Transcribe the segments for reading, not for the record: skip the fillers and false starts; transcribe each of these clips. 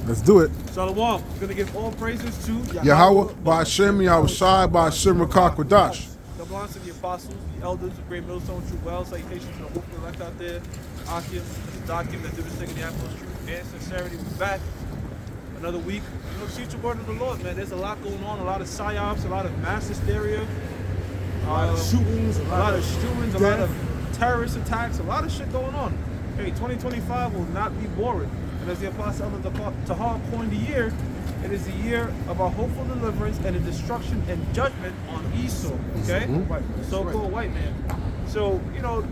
Let's do it. Shalom. We're going to give all praises to Yahweh, Ba'ashem, Yahushai, Ba'ashem, Rakakwadash. the belongs to the apostles, the elders, the great millstone, true well, salutations to the hopeful elect out there, Akim, Mr. Dakim, that do this thing in the utmost truth and sincerity. We're back. Another week. You know, teach the word of the Lord, man. There's a lot going on, a lot of psyops, a lot of mass hysteria, A lot of shootings, a lot of terrorist attacks, a lot of shit going on. Hey, 2025 will not be boring. And as the Apostle Tahar coined the year, it is the year of our hopeful deliverance and the destruction and judgment on Esau, okay? The so-called white man. So, you know,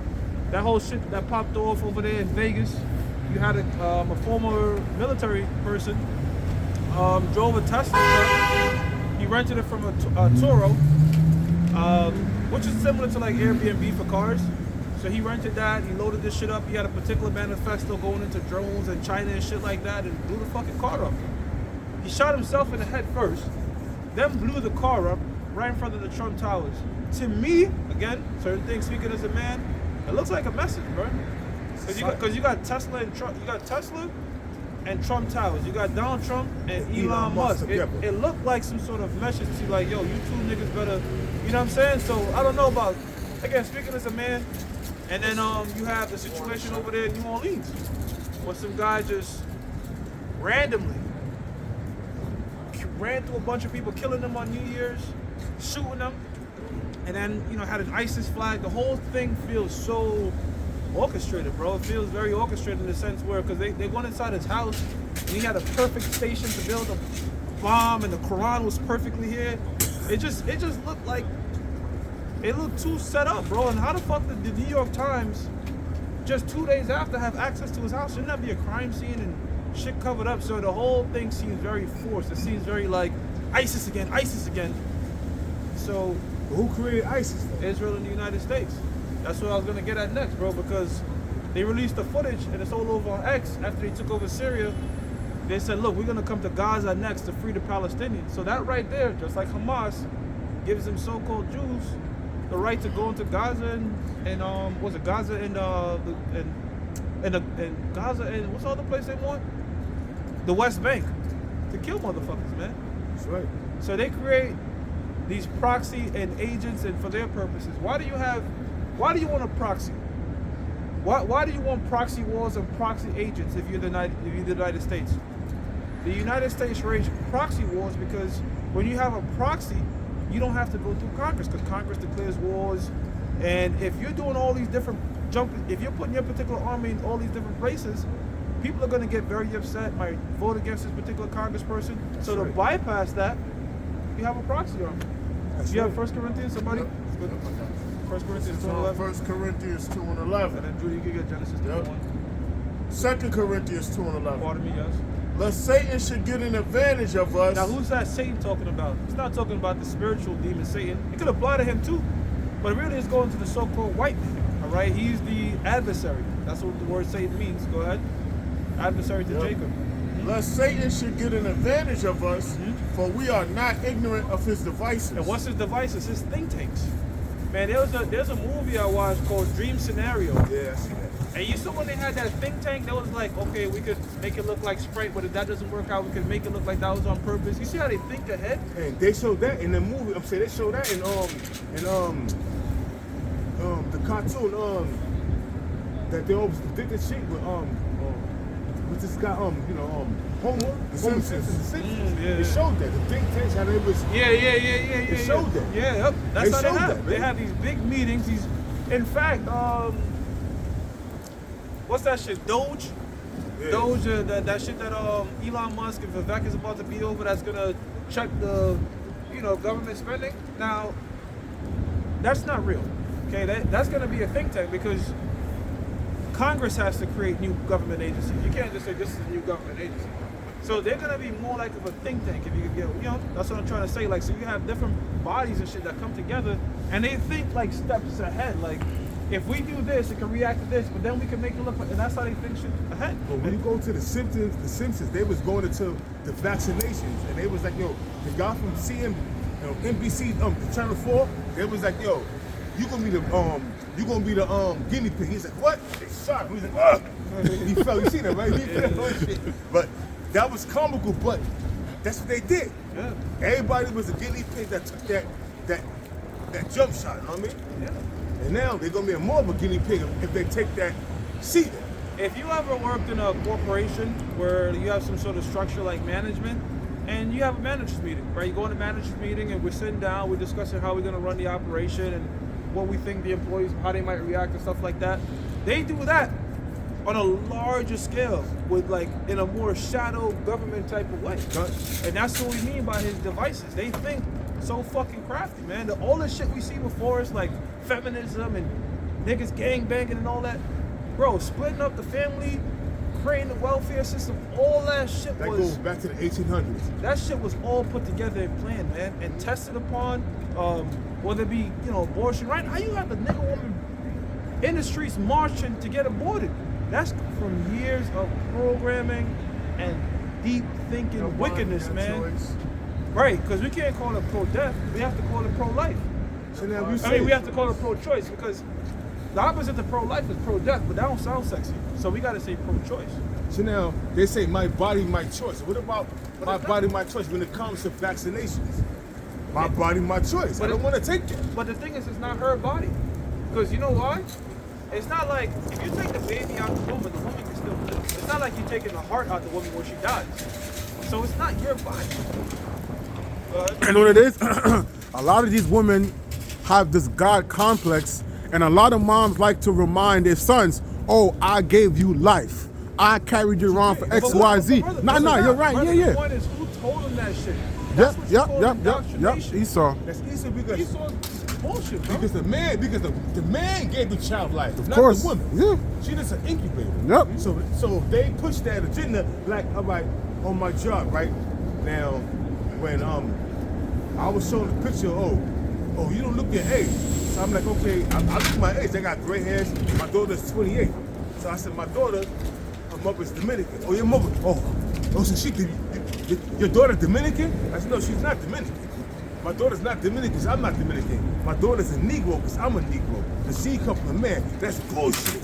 that whole shit that popped off over there in Vegas, you had a former military person drove a Tesla truck. He rented it from a Toro, which is similar to like Airbnb for cars. So he rented that, he loaded this shit up, he had a particular manifesto going into drones and China and shit like that, and blew the fucking car up. He shot himself in the head first, then blew the car up right in front of the Trump Towers. To me, again, certain things, speaking as a man, it looks like a message, bro. Because you got Tesla and Trump, you got Tesla and Trump Towers. You got Donald Trump and Elon Musk. It looked like some sort of message to like, yo, you two niggas better, you know what I'm saying? So I don't know about, again, speaking as a man, and then you have the situation over there in New Orleans, where some guy just randomly ran through a bunch of people, killing them on New Year's, shooting them, and then, you know, had an ISIS flag. The whole thing feels so orchestrated, bro. It feels very orchestrated in the sense where, because they went inside his house, and he had a perfect station to build a bomb, and the Quran was perfectly here. It just looked like, it looked too set up, bro. And how the fuck did the New York Times, just 2 days after, have access to his house? Shouldn't that be a crime scene and shit covered up? So the whole thing seems very forced. It seems very like ISIS again, ISIS again. So Who created ISIS, though? Israel and the United States. That's what I was gonna get at next, bro, because they released the footage and it's all over on X after they took over Syria. They said, look, we're gonna come to Gaza next to free the Palestinians. So that right there, just like Hamas, gives them so-called Jews the right to go into Gaza and was it Gaza and Gaza and what's the other place they want? The West Bank, to kill motherfuckers, man. That's right. So they create these proxy and agents, and for their purposes. Why do you want a proxy? Why do you want proxy wars and proxy agents if you're the United States? The United States raised proxy wars because when you have a proxy, you don't have to go through Congress, because Congress declares wars. And if you're doing all these different if you're putting your particular army in all these different places, people are going to get very upset, might vote against this particular congressperson. That's so right. To bypass that, you have a proxy army. That's You right. have 1 Corinthians, somebody? 1 Corinthians 2:11. 1 Corinthians 2:11. And then Judy, you can get Genesis 2:1. 2 Corinthians 2:11. Pardon me, yes. Lest Satan should get an advantage of us. Now, who's that Satan talking about? He's not talking about the spiritual demon Satan. It could apply to him too, but really it's going to the so-called white man. All right, he's the adversary. That's what the word Satan means. Go ahead. Adversary to Jacob. Lest Satan should get an advantage of us, for we are not ignorant of his devices. And what's his devices? His think tanks. Man, there's a movie I watched called Dream Scenario. Yeah, I see that. And you saw when they had that think tank, that was like, okay, we could make it look like Sprite, but if that doesn't work out, we could make it look like that was on purpose. You see how they think ahead? And they showed that in the movie. I'm saying they showed that in the cartoon that they always did this shit with this guy Homer, The Simpsons. Yeah. They showed that the think tanks how they was. Yeah. They showed that. Yeah, yep. That's They how showed they have. that, They man. have these big meetings. In fact, what's that shit? Doge. Yeah. Doge. That shit that Elon Musk and Vivek is about to be over. That's gonna check the, government spending. Now, that's not real. Okay, that's gonna be a think tank because Congress has to create new government agencies. You can't just say this is a new government agency. So they're gonna be more like of a think tank, if you could get, that's what I'm trying to say. Like, so you have different bodies and shit that come together, and they think like steps ahead. Like, if we do this, it can react to this, but then we can make it look like, and that's how they think shit ahead. But when you go to the Simpsons, they was going into the vaccinations, and they was like, yo, the guy from NBC, the Channel 4, they was like, yo, you gonna be the guinea pig. He's like, what? They shot him. He's like, ugh. He fell. You seen that, right? He fell. Shit. But that was comical, but that's what they did. Yeah. Everybody was a guinea pig that took that jump shot, you know what I mean? Yeah. And now they're gonna be more of a guinea pig if they take that seat. If you ever worked in a corporation where you have some sort of structure like management, and you have a manager's meeting, right? You go in a manager's meeting and we're sitting down, we're discussing how we're gonna run the operation and what we think the employees, how they might react and stuff like that. They do that on a larger scale with like in a more shadow government type of way. And that's what we mean by his devices. They think so fucking crafty, man. All the shit we see before us, like feminism and niggas gangbanging and all that, bro, splitting up the family, creating the welfare system, all that shit That was... goes back to the 1800s. That shit was all put together and planned, man, and tested upon, whether it be, abortion, right? How you got the nigga woman in the streets marching to get aborted? That's from years of programming and deep thinking wickedness, man. Choice. Right, because we can't call it pro-death, we have to call it pro-life. So now We have to call it pro-choice because the opposite to pro-life is pro-death, but that don't sound sexy. So we got to say pro-choice. So now they say my body, my choice. What about my body, my choice when it comes to vaccinations? My body, my choice. I don't want to take that. But the thing is, it's not her body. Because you know why? It's not like if you take the baby out the woman can still live. It's not like you're taking the heart out the woman where she dies. So it's not your body. You know what it is? A lot of these women have this God complex, and a lot of moms like to remind their sons, oh, I gave you life. I carried you around for X, Y, Z. No, you're right. The point is, who told him that shit? That's what you call Yep. indoctrination. Esau. That's easy because Esau's bullshit, bro. the man gave the child life, not course. the woman. Yeah. She just an incubator. Yep. So they push that agenda, like, all right, on my job, right? Now, when I was shown a picture, oh, you don't look your age. So I'm like, okay, I look at my age. I got gray hairs. My daughter's 28. So I said, my daughter, her mother's Dominican. Oh, your mother, so your daughter Dominican? I said, no, she's not Dominican. My daughter's not Dominican because I'm not Dominican. My daughter's a Negro because I'm a Negro. The seed comes from a man. That's bullshit.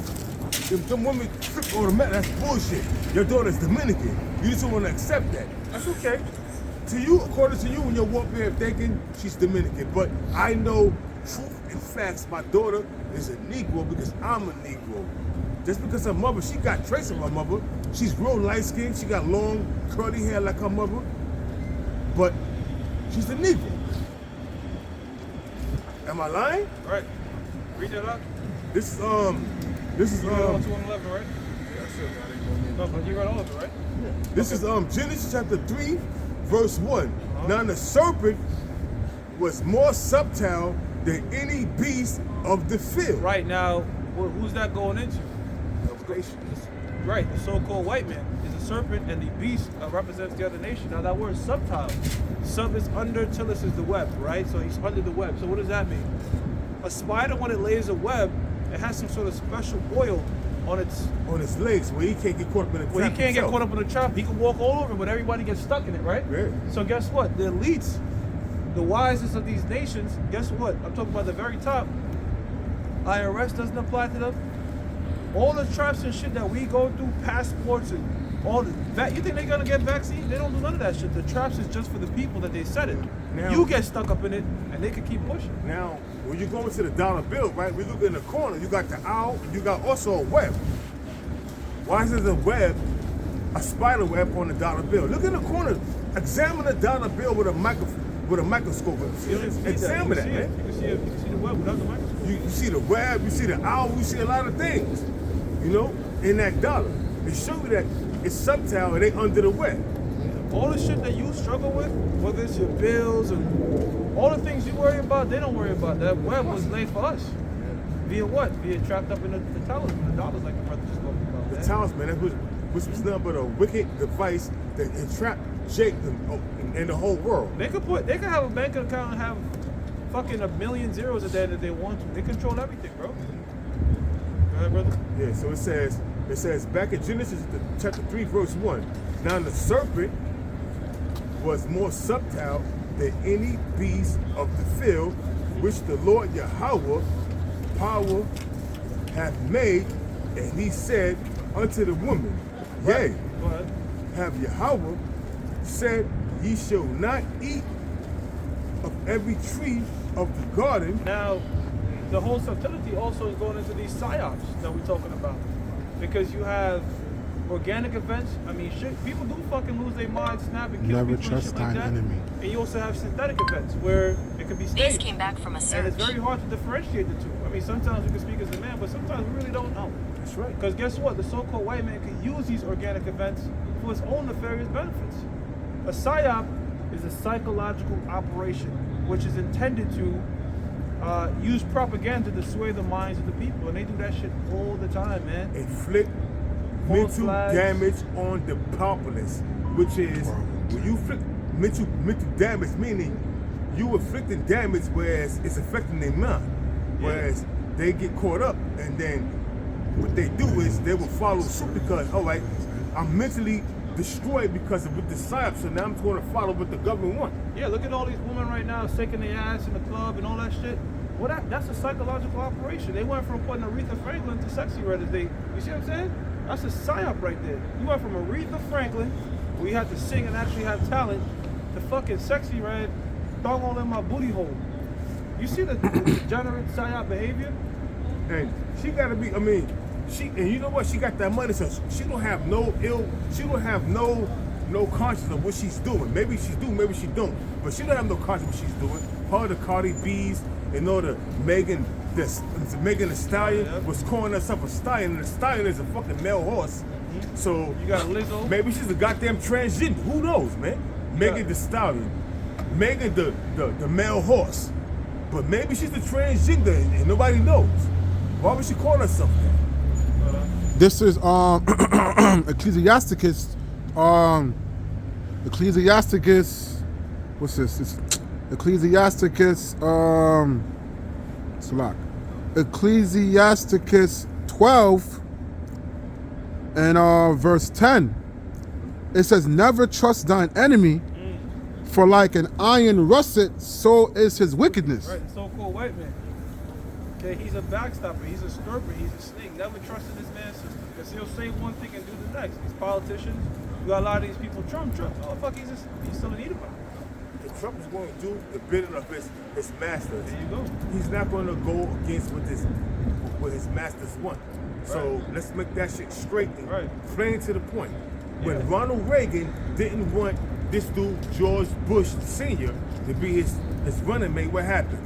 If them women flip automatic, that's bullshit. Your daughter's Dominican. You just don't want to accept that. That's okay. To you, according to you, when you're walking there thinking she's Dominican. But I know truth and facts. My daughter is a Negro because I'm a Negro. Just because her mother, she got traits of her mother. She's real light skinned. She got long, curly hair like her mother. But she's a Negro. Am I lying? Right. Read that out. This is You read all 211, right? No, but you read all of it, right? This is Genesis chapter 3, verse 1. Now the serpent was more subtle than any beast of the field. Right, now, who's that going into? Right, the so-called white man is a serpent, and the beast represents the other nation. Now that word subtile, sub is under, tillis is the web, right? So he's under the web. So what does that mean? A spider, when it lays a web, it has some sort of special oil on its legs where he can't get caught up in the trap. Well, he can't get himself. caught up in the trap. He can walk all over, but everybody gets stuck in it, right? Yeah. So guess what? The elites, the wisest of these nations, guess what? I'm talking about the very top. IRS doesn't apply to them. All the traps and shit that we go through, passports and all that. You think they're gonna get vaccines? They don't do none of that shit. The traps is just for the people that they set it. Now, you get stuck up in it, and they can keep pushing. Now, when you go into the dollar bill, right? We look in the corner. You got the owl. You got also a web. Why is there a web, a spider web on the dollar bill? Look in the corner. Examine the dollar bill with a microscope. Examine that, man. You can see the web without the microscope. You see the web. You see the owl. You see a lot of things. You know, in that dollar. They show you that it's subtle and they under the web. All the shit that you struggle with, whether it's your bills and all the things you worry about, they don't worry about. That web was laid for us. Via what? Via trapped up in the talisman, the dollars, like the brother just spoke about. The talisman, which was nothing but a wicked device that entrapped Jake and the whole world. They could have a bank account and have fucking 1 million zeros at the end if they want to. They control everything, bro. Go ahead, brother. Yeah, so it says back in Genesis chapter 3, verse 1. Now the serpent was more subtle than any beast of the field, which the Lord Yahweh power hath made, and he said unto the woman, yea, Go ahead. have Yahweh said, ye shall not eat of every tree of the garden. Now, the whole subtlety also is going into these psyops that we're talking about. Because you have organic events. I mean, shit, people do fucking lose their mind, snap and kill Never people trust and shit like thine that. enemy. And you also have synthetic events where it could be Base staged. came back from a And search. it's very hard to differentiate the two. I mean, sometimes we can speak as a man, but sometimes we really don't know. That's right. Because guess what? The so-called white man can use these organic events for his own nefarious benefits. A psyop is a psychological operation which is intended to use propaganda to sway the minds of the people. And they do that shit all the time, man. Inflict False mental flags. damage on the populace, which is when you inflict mental damage, meaning you inflicting damage whereas it's affecting their mind. Whereas they get caught up, and then what they do is they will follow suit because, all right, I'm mentally destroyed because of with the psyop, so now I'm going to follow what the government wants. Yeah, look at all these women right now shaking their ass in the club and all that shit. Well, that's a psychological operation. They went from putting Aretha Franklin to Sexy Red. You see what I'm saying? That's a psyop right there. You went from Aretha Franklin, where you had to sing and actually have talent, to fucking Sexy Red, thong all in my booty hole. You see the degenerate psyop behavior? And she got to be, I mean, and you know what? She got that money, so she don't have no conscience of what she's doing. Maybe she's doing, maybe she don't. But she don't have no conscience of what she's doing. Part of the Cardi B's, you know, the Megan Thee Stallion was calling herself a stallion, and a stallion is a fucking male horse. So You got Lizzo. maybe she's a goddamn transgender. Who knows, man? Megan Thee Stallion, Megan the male horse. But maybe she's a transgender and nobody knows. Why would she call herself that? This is Ecclesiasticus. Ecclesiasticus. What's this? It's Ecclesiasticus. Salak. Ecclesiasticus 12 and verse 10. It says, "Never trust thine enemy, for like an iron rusted, so is his wickedness." Right, the so-called white man. Okay, he's a backstopper, he's a stirper, he's a snake. Never trusted this man's system because he'll say one thing and do the next. These politicians, you got a lot of these people. Trump. Oh fuck, he's still an Edomite. If Trump is going to do the bidding of his masters, There you go. he's not going to go against what his masters want. So let's make that shit straight and plain to the point. When Ronald Reagan didn't want this dude George Bush Sr. to be his running mate, what happened?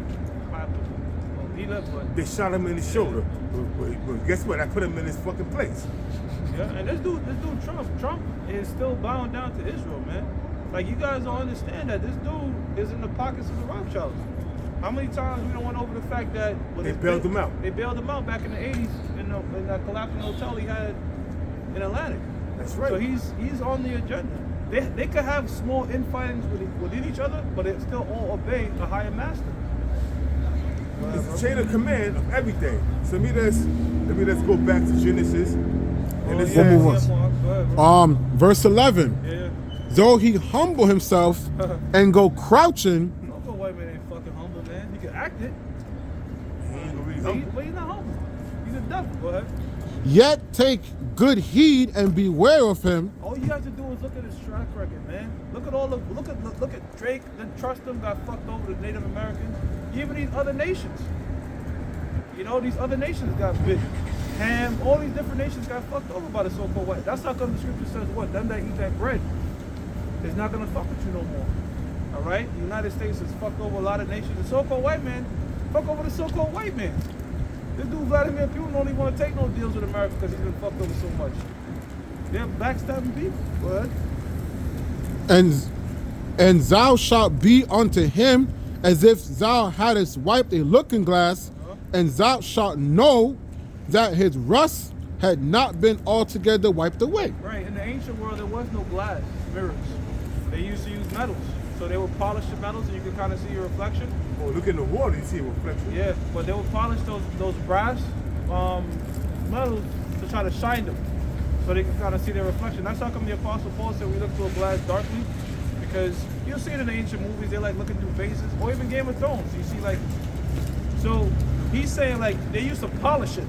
He left, but They shot him in the shoulder. But guess what? I put him in his fucking place. yeah, and this dude Trump is still bound down to Israel, man. Like, you guys don't understand that this dude is in the pockets of the Rothschilds. How many times we don't went over the fact that when They bailed him out. They bailed him out back in the 80s in that collapsing hotel he had in Atlantic. That's right. So he's on the agenda. They could have small infightings within each other, but they still all obey a higher master. It's a chain of command of everything. So let me let's go back to Genesis. And it yeah, says, move on. Go ahead, bro. Verse 11. Yeah. Though he humble himself and go crouching, Don't go white man ain't fucking humble, man. You can act it, he ain't gonna really humble. but he's not humble. He's a devil. Go ahead. yet take good heed and beware of him. All you have to do is look at his track record, man. Look at Drake. Didn't trust him. Got fucked over the Native Americans. Even these other nations. You know, these other nations got bit. Ham. All these different nations got fucked over by the so-called white. That's how come the scripture says what? Them that eat that bread is not gonna fuck with you no more. All right. The United States has fucked over a lot of nations. The so-called white man fuck over the so-called white man. This dude Vladimir Putin don't even want to take no deals with America because he's been fucked over so much. They're backstabbing people. Go ahead. And thou shalt be unto him as if thou hadst wiped a looking glass, and thou shalt know that his rust had not been altogether wiped away. Right. In the ancient world, there was no glass mirrors. They used to use metals. So they would polish the metals and you could kind of see your reflection. Oh, look in the water, you see a reflection. Yeah, but they would polish those brass metals to try to shine them so they could kind of see their reflection. That's how come the Apostle Paul said we look through a glass darkly, because you'll see it in the ancient movies, they're like looking through vases, or even Game of Thrones. You see, like, so he's saying like they used to polish it,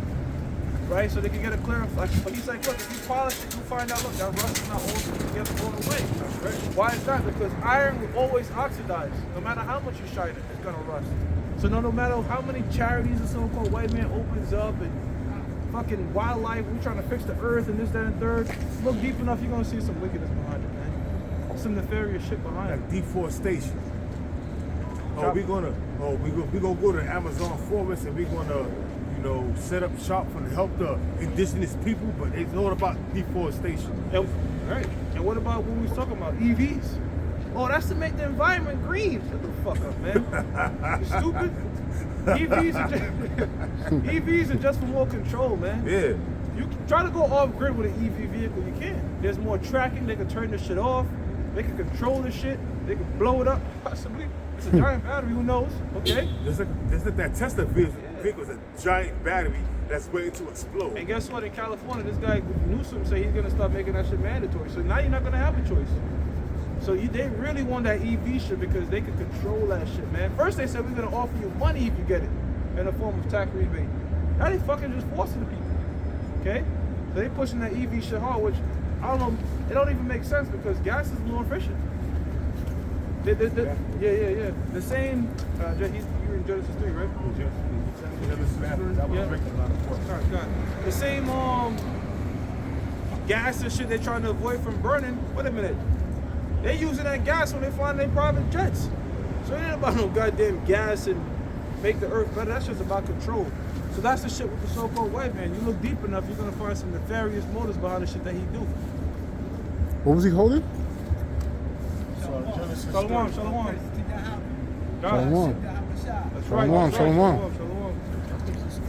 right? So they can get a clear, like, he's like, look, if you polish it, you find out, look, that rust is not all together going away. Right? Why is that? Because iron will always oxidize. No matter how much you shine it, it's gonna rust. So no matter how many charities the so-called white man opens up and fucking wildlife, we're trying to fix the earth and this, that, and third, look deep enough, you're gonna see some wickedness behind it, man. Some nefarious shit behind it. Like deforestation. We're gonna go to the Amazon forest and we're gonna, set up shop for to help the indigenous people, but it's all about deforestation. And, right. And what about what we was talking about? EVs. Oh, that's to make the environment green. Shut the fuck up, man. You stupid? EVs are just for more control, man. Yeah. You can try to go off grid with an EV vehicle, you can. There's more tracking, they can turn this shit off, they can control the shit, they can blow it up, possibly. It's a giant battery, who knows? Okay. Just like that Tesla vehicle is a giant battery that's waiting to explode. And guess what? In California, this guy Newsom said he's gonna start making that shit mandatory. So now you're not gonna have a choice. So they really want that EV shit because they can control that shit, man. First they said we're gonna offer you money if you get it in the form of tax rebate. Now they fucking just forcing the people. Okay? So they pushing that EV shit hard, which I don't know, it don't even make sense because gas is more efficient. Yeah. The same, you're in Genesis 3, right? That was written a lot of work. All right, got it. The same gas and shit they're trying to avoid from burning. Wait a minute. They're using that gas when they fly in their private jets. So it ain't about no goddamn gas and make the earth better. That's just about control. So that's the shit with the so-called white man. You look deep enough, you're gonna find some nefarious motives behind the shit that he do. What was he holding? Genesis Shalom. Shalom. That's right. Shalom, That's right. shalom. Shalom.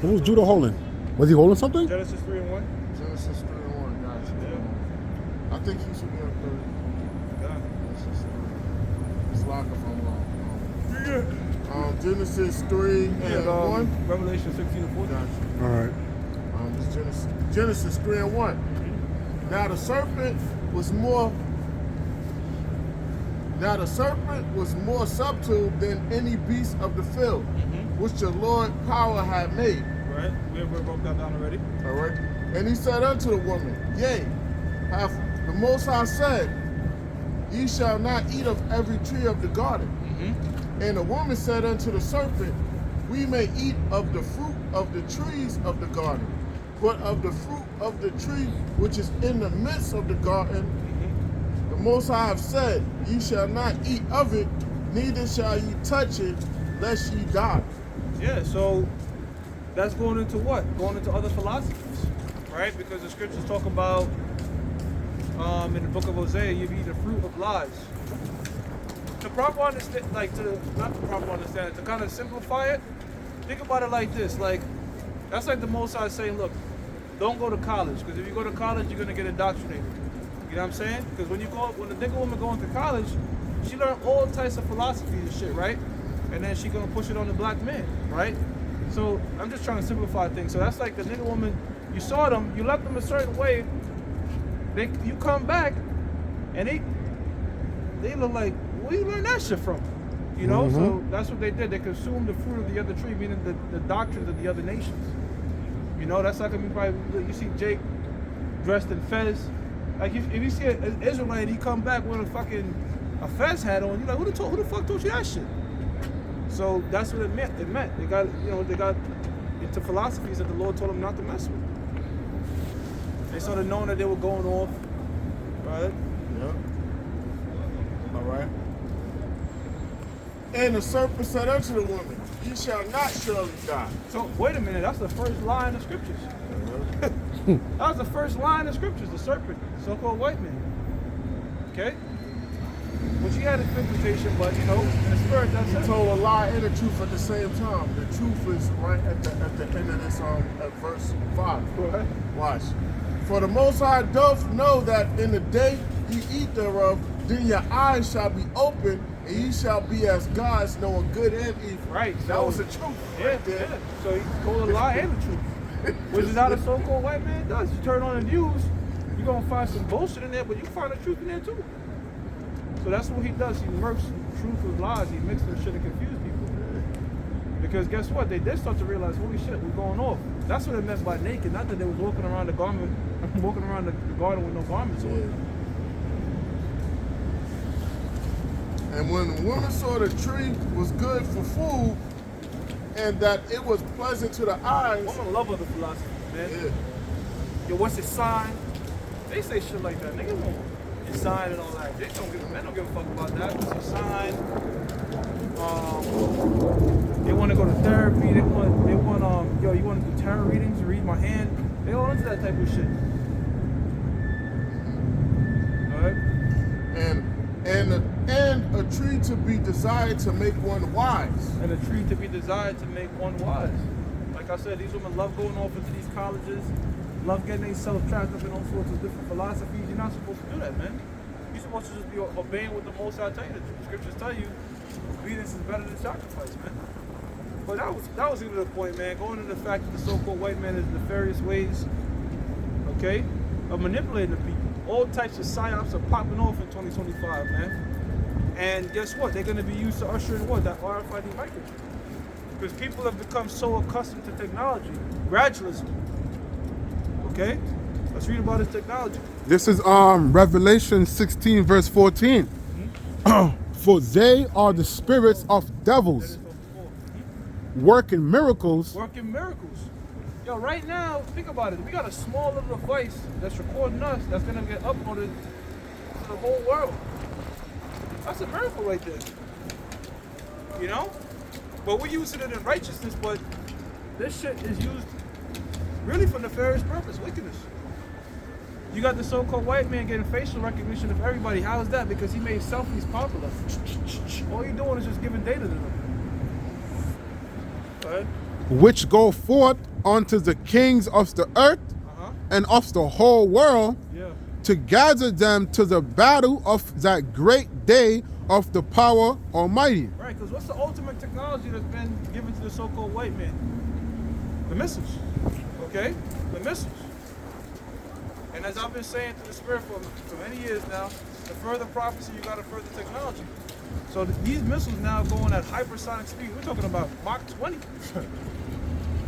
What was Judah holding? Was he holding something? Genesis 3 and 1. Genesis 3 and 1, gotcha. Yeah. I think he should be on 30. God. It's locked if I'm wrong. Genesis 3 and 1. Revelation 16 and 14. Gotcha. All right. It's Genesis 3 and 1. Now the serpent was more subtle than any beast of the field, which the Lord power had made. Right. We broke that down already. All right. And he said unto the woman, Yea, hath the Most High said, Ye shall not eat of every tree of the garden. And the woman said unto the serpent, We may eat of the fruit of the trees of the garden, but of the fruit of the tree which is in the midst of the garden, the Most High have said, Ye shall not eat of it, neither shall ye touch it, lest ye die. Yeah, so that's going into what? Going into other philosophies, right? Because the scriptures talk about, in the book of Hosea, you eat the fruit of lies. To proper understand, not to proper understand it, to kind of simplify it, think about it like this, that's like the Most High saying, look, don't go to college, because if you go to college, you're going to get indoctrinated. You know what I'm saying? Because when the nigga woman going to college, she learned all types of philosophies and shit, right? And then she gonna push it on the black man, right? So I'm just trying to simplify things. So that's like the nigga woman, you saw them, you left them a certain way, you come back, and they look like, where you learn that shit from? You know? So that's what they did. They consumed the fruit of the other tree, meaning the doctrines of the other nations. You know, that's like you see Jake dressed in fez. Like if you see an Israelite, he come back with a fez hat on, you're like, who the fuck taught you that shit? So that's what it meant. They got into philosophies that the Lord told them not to mess with. They started knowing that they were going off, right? Yep. All right. And the serpent said unto the woman, Ye shall not surely die. So wait a minute, that's the first line of the scriptures. That was the first line of scriptures, the serpent, so-called white man. Okay? Well, she had a interpretation, but in the spirit, that's He it. told a lie and the truth at the same time. The truth is right at the end of this at verse 5. Go ahead. Watch. For the Most High doth know that in the day ye eat thereof, then your eyes shall be open, and ye shall be as gods, knowing good and evil. Right. That So, was the truth. Yeah, Right there. yeah. So he told a lie and the truth. Which is how the so-called white man does. You turn on the news, you're going to find some bullshit in there, but you can find the truth in there too. So that's what he does. He murks truth with lies. He mixes the shit and confuse people. Because guess what? They did start to realize, holy shit, we're going off. That's what it meant by naked. Not that they was walking around the garden with no garments on. And when the woman saw the tree was good for food and that it was pleasant to the eyes. Women love other philosophies, man. Yeah. Yo, what's its sign? They say shit like that. Niggas want your sign and all that. Men don't give a fuck about that. What's your sign? They want to go to therapy. They want, yo, you want to do tarot readings? Read my hand. They all into that type of shit. Alright? And a tree to be desired to make one wise. And a tree to be desired to make one wise. Like I said, these women love going off into these colleges, love getting themselves trapped up in all sorts of different philosophies. You're not supposed to do that, man. You're supposed to just be obeying what the Most High tell you. The scriptures tell you obedience is better than sacrifice, man. But that was even the point, man. Going to the fact that the so-called white man is nefarious ways, okay, of manipulating the people. All types of psyops are popping off in 2025, man. And guess what? They're going to be used to usher in what? That RFID microchip. Because people have become so accustomed to technology. Gradualism. Okay? Let's read about this technology. This is Revelation 16 verse 14. For they are the spirits of devils, working miracles. Working miracles. Yo, right now, think about it. We got a small little device that's recording us that's going to get uploaded to the whole world. That's a miracle right there. You know? But we're using it in righteousness, but this shit is used really for nefarious purpose, wickedness. You got the so-called white man getting facial recognition of everybody. How is that? Because he made selfies popular. All you're doing is just giving data to them. Right? Which go forth unto the kings of the earth and of the whole world, to gather them to the battle of that great day of the power Almighty. Right, because what's the ultimate technology that's been given to the so-called white man? The missiles. Okay? The missiles. And as I've been saying to the Spirit for many years now, the further prophecy, you got a further technology. So these missiles now going at hypersonic speed. We're talking about Mach 20.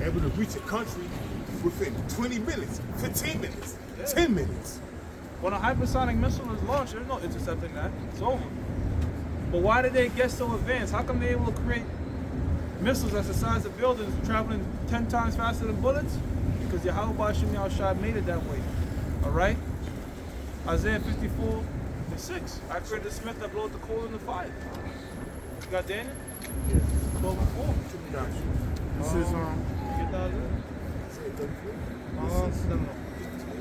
Able to reach a country within 20 minutes, 15 minutes, 10 minutes. When a hypersonic missile is launched, there's no intercepting that. It's over. But why did they get so advanced? How come they're able to create missiles that's the size of buildings traveling 10 times faster than bullets? Because Yahweh Ba'Shem Yahushua made it that way. Alright? Isaiah 54:6. I created the smith that bloweth the coal in the fire. You got Daniel? Yeah. 12:4. Got you. This is You get that? No.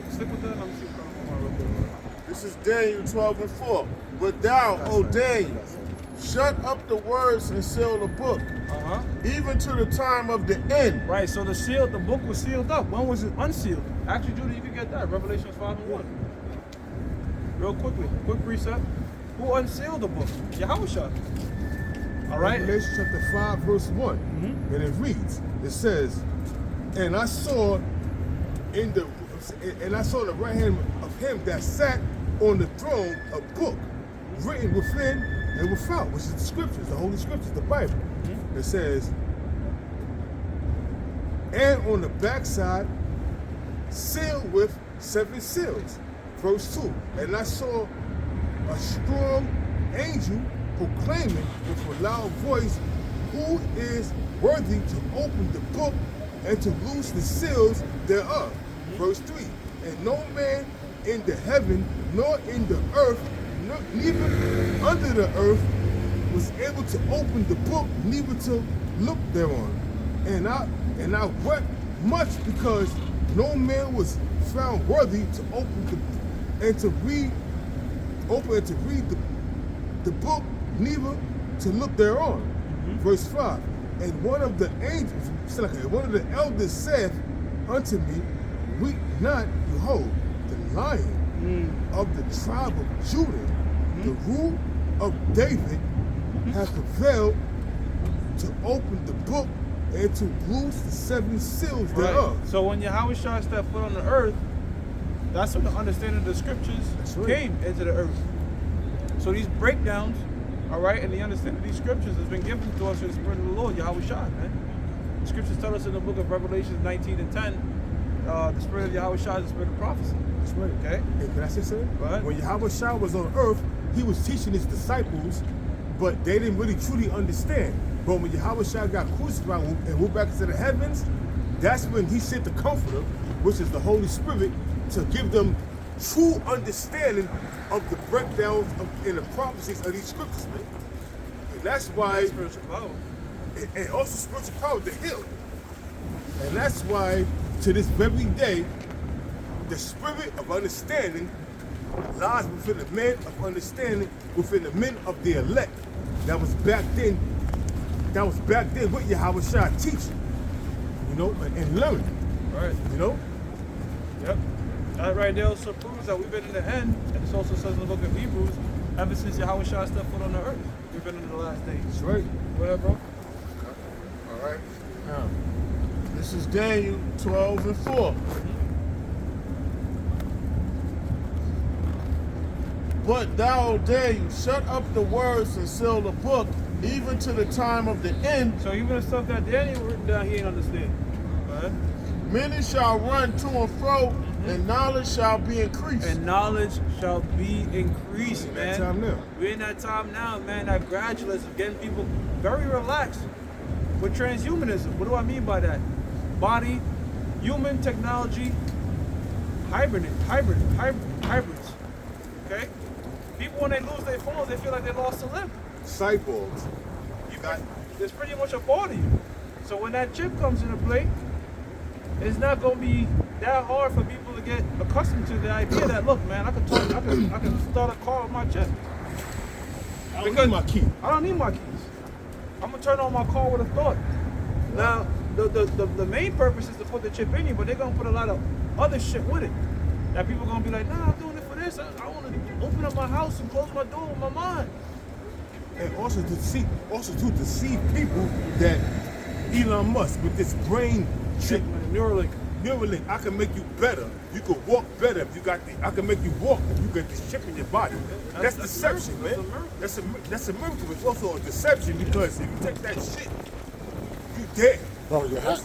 Stick with that. Let me see what This is Daniel 12:4. But thou, O Daniel, shut up the words and seal the book, even to the time of the end. Right, so the book was sealed up. When was it unsealed? Actually, Judah, you can get that. Revelation 5:1. Real quickly, quick reset. Who unsealed the book? Yahushua. All right. Revelation chapter 5, verse 1. And it reads, it says, and I saw in the right hand of him that sat on the throne a book written within and without, which is the scriptures, the holy scriptures, the Bible. It says, and on the backside, sealed with 7 seals. Verse 2. And I saw a strong angel proclaiming with a loud voice, who is worthy to open the book and to loose the seals thereof. Verse 3. And no man in the heaven, nor in the earth, neither under the earth, was able to open the book, neither to look thereon. And I wept much because no man was found worthy to open to read the book, neither to look thereon. Verse 5. And one of the angels, one of the elders said unto me, weep not, behold, the Lion of the tribe of Judah, the root of David, hath prevailed to open the book and to loose the 7 seals thereof. So when Yahushua stepped foot on the earth, that's when the understanding of the scriptures came into the earth. So these breakdowns, all right, and the understanding of these scriptures has been given to us in the Spirit of the Lord, Yahushua, man. scriptures tell us in the book of Revelation 19 and 10, the spirit of Yahweh Shai is the spirit of prophecy. That's right. Okay? Hey, can I say something? Go ahead. When Yahweh Shai was on earth, he was teaching his disciples, but they didn't really truly understand. But when Yahweh Shai got crucified and went back into the heavens, that's when he sent the Comforter, which is the Holy Spirit, to give them true understanding of the breakdowns in the prophecies of these scriptures, man. And that's why, Spiritual power. and also spiritual power to heal. And that's why, to this very day, the spirit of understanding lies within the men of understanding, within the men of the elect. That was back then with Yahweh Shai teaching, you know, and learning, Right. you know. Yep. That right there also proves that we've been in the end, and this also says in the book of Hebrews, ever since Yahweh Shai stepped foot on the earth, we've been in the last days. That's right. Go ahead, bro. All right. Now, this is Daniel 12 and 4. But thou, Daniel, shut up the words and seal the book, even to the time of the end. So even the stuff that Daniel written down, he ain't understand. Go ahead. Many shall run to and fro, and knowledge shall be increased. And knowledge shall be increased, We're in man. that time now. We're in that time now, man. That gradualism is getting people very relaxed with transhumanism. What do I mean by that? Body, human technology, hybrids. Okay? People, when they lose their phones, they feel like they lost a limb. Cyborgs. You got, it's pretty much a part of you. So when that chip comes into play, it's not going to be that hard for people to get accustomed to the idea that, look, man, I can start a car with my chip. I don't need my key. I don't need my keys. I'm gonna turn on my car with a thought. Now, the main purpose is to put the chip in you, but they're gonna put a lot of other shit with it. That people gonna be like, nah, I'm doing it for this. I want to open up my house and close my door with my mind. And also to deceive people that Elon Musk with this brain chip, Neuralink. Neuralink, I can make you better. You can walk better if you got the. I can make you walk if you got this chip in your body. That's deception, that's a man. miracle. That's a miracle. It's also a deception because if you take that shit, you dead. Bro, you have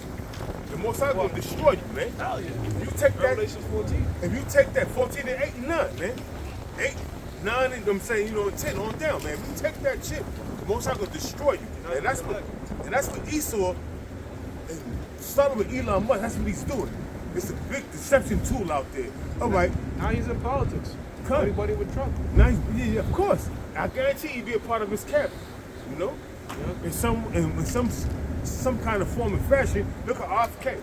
The Most High gonna destroy you, man. Hell yeah. You take that. Revelation 14. If you take that 14 and 8 and 9, man. 8, 9, and I'm saying, 10 on down, man. If you take that chip, the Most High gonna destroy you. And that's what Esau and starting with Elon Musk, that's what he's doing. It's a big deception tool out there. All right. Now he's in politics. Come. Everybody with Trump. Now, yeah, of course. I guarantee he'd be a part of his cabinet. You know? Yeah. In some kind of form and fashion. Look at RFK.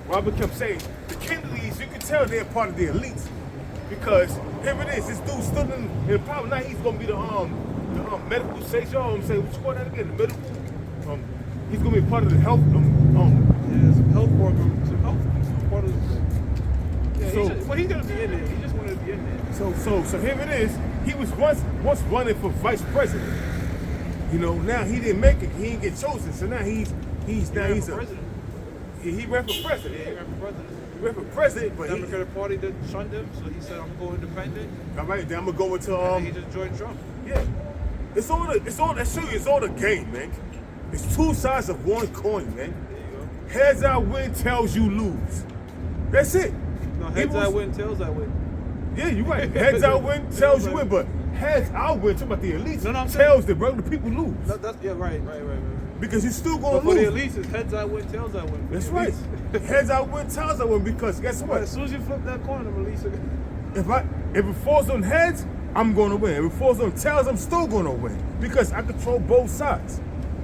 Robert kept saying, the Kennedys, you can tell they're part of the elites. Because here it is, this dude stood in power. Now he's gonna be the medical station. I'm saying, what you call that again? The medical. He's gonna be part of the health. Yeah, some health worker. Some health part of the. Yeah, So- he's gonna be in there. He just wanted to be in there. So here it is. He was once running for vice president. You know, now he didn't make it. He didn't get chosen. So now he's ran for president. He ran for president. Yeah, he ran for president. He ran for president, but The Democratic Party did shunned him, so he said, "I'm going independent." all right, then I'm gonna go into And he just joined Trump. yeah. It's all that show you. It's all the game, man. It's two sides of one coin, man. There you Heads I win, tails you lose. That's it. go. No, He heads I was- win, tails I win. Yeah, you're right. Heads I win, tails you win, but heads I win. Talking about the elites. No, I'm saying- tails the regular people lose No, that's yeah, right. because you're still gonna But for the lose. elites, it's heads I win, tails I win. For That's the right. elites. Heads I win, tails I win. Because guess But what? as soon as you flip that coin, I'm releasing. If it falls on heads, I'm gonna win. If it falls on tails, I'm still gonna win because I control both sides.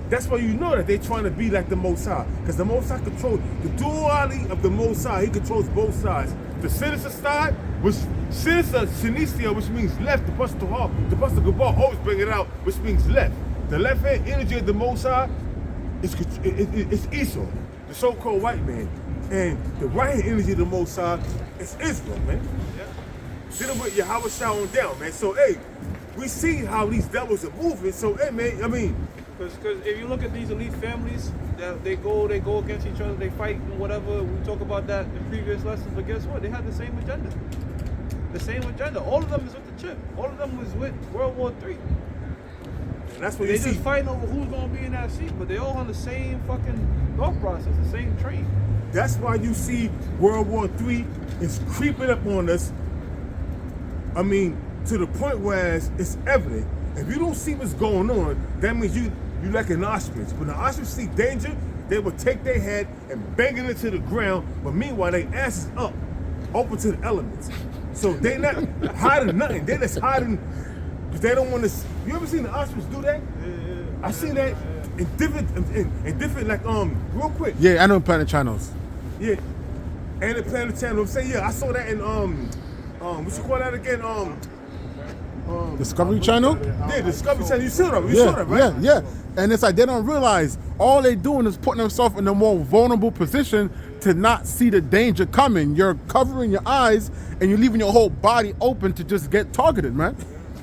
That's why you know that they're trying to be like the Most High, because the Most High controls the duality of the Most High. He controls both sides. The sinister side, which Sinistia, which means left. The Pastor Gabar always bring it out, which means left. The left hand energy of the Most High is Esau, the so-called white man, and the right hand energy of the Most High is Israel, man. Dealing with Yahweh Shai on down, man. So, hey, we see how these devils are moving. So, hey, man, I mean, Because if you look at these elite families, that they go against each other, they fight and whatever. We talk about that in previous lessons, but guess what? They have the same agenda. The same agenda. All of them is with the chip. All of them was with World War III. And that's what They you see. just fighting over who's gonna be in that seat, but they all on the same fucking thought process, the same train. That's why you see World War III is creeping up on us. I mean, to the point where it's evident. If you don't see what's going on, that means you like an ostrich. When the ostrich see danger, they will take their head and bang it into the ground. But meanwhile, their ass is up, open to the elements. So they not hiding nothing. They just hiding because they don't want to. You ever seen the ostrich do that? Yeah. I seen that in different like real quick. Yeah, Animal Planet channels. Yeah, and the Planet Channel. I'm saying yeah, I saw that in what you call that again? Discovery Channel? Yeah, Discovery Channel. You saw that? You saw that, right? Yeah. And it's like they don't realize all they doing is putting themselves in a more vulnerable position to not see the danger coming. You're covering your eyes and you're leaving your whole body open to just get targeted, man.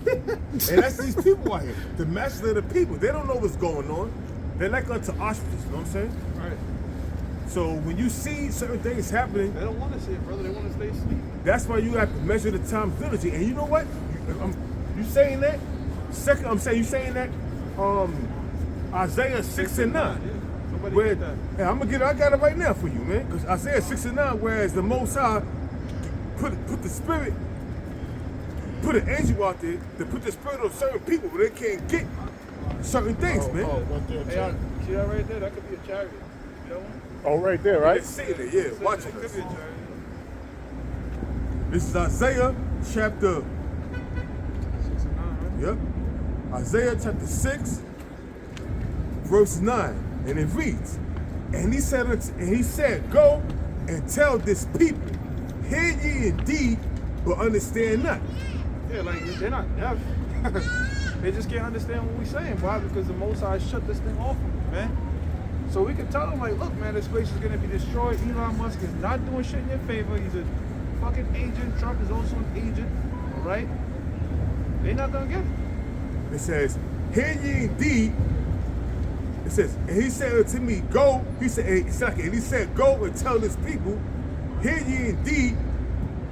And that's these people out here, the masses of the people. They don't know what's going on. They're like unto ostriches, you know what I'm saying? Right. So when you see certain things happening, They don't want to see it, brother. They want to stay asleep. that's why you have to measure the time diligently. And you know what? You saying that? Second, I'm saying you saying that. Isaiah 6 and 9. Somebody Where, get that. hey, I got it right now for you, man. Because Isaiah 6 and 9, whereas the Most High put the spirit, put an angel out there to put the spirit on certain people where they can't get certain things, man. Hey, see that right there? That could be a chariot. You know one? Oh, right there, right? It's saying it, yeah. Watch It it. could be a chariot. This is Isaiah chapter. 6 and 9, right? Yep. Isaiah chapter 6, verse 9. And it reads, and he said, go and tell this people, hear ye indeed, but understand not. Yeah, like they're not deaf. They just can't understand what we're saying. Why? Because the Most High shut this thing off from them, man. So we can tell them, like, look, man, this place is going to be destroyed. Elon Musk is not doing shit in your favor. He's a fucking agent. Trump is also an agent, all right? They're not going to get it. It says, hear ye indeed. It says, and he said to me, go. He said, go and tell this people, hear ye indeed,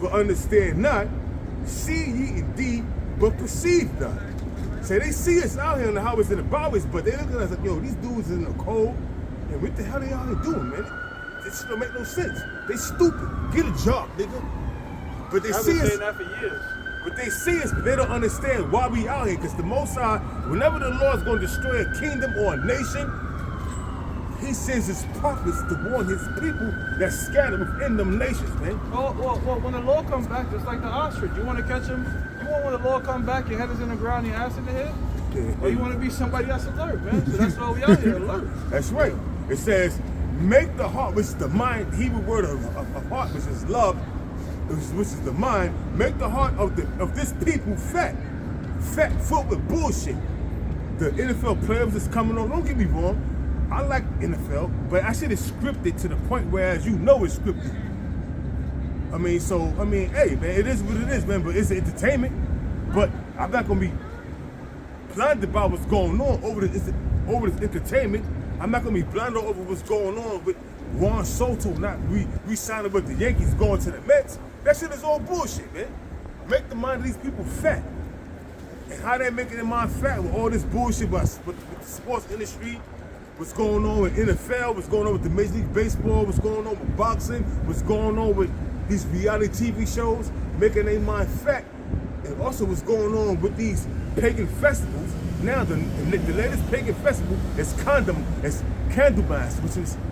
but understand not. See ye indeed, but perceive not. So they see us out here in the highways and the byways, but they look at us like, yo, these dudes in the cold. And what the hell they out here doing, man? This shit don't make no sense. They stupid. Get a job, nigga. But they I've see been us. saying that for years. But they see us, but they don't understand why we out here. Because the Most High, whenever the Lord's going to destroy a kingdom or a nation, he sends his prophets to warn his people that scattered within them nations, man. Well, when the Lord comes back, just like the ostrich, you want to catch him? You want when the Lord comes back, your head is in the ground, your ass in the head? Yeah. Or you want to be somebody that's alert, man? So that's why we out here, alert. That's right. It says, make the heart, which is the mind, Hebrew word of heart, which is love, which is the mind, make the heart of this people fat full with bullshit. The NFL players is coming on. Don't get me wrong, I like NFL, but I shit is scripted to the point where, as you know, it's scripted. Hey, man, it is what it is, man. But it's entertainment. But I'm not gonna be blinded by what's going on over this entertainment. I'm not gonna be blinded over what's going on with Juan Soto not re-signing with the Yankees, going to the Mets. That shit is all bullshit, man. Make the mind of these people fat. And how they making their mind fat with all this bullshit with the sports industry, what's going on with NFL, what's going on with the Major League Baseball, what's going on with boxing, what's going on with these reality TV shows, making their mind fat. And also what's going on with these pagan festivals. Now the latest pagan festival is Candlemas,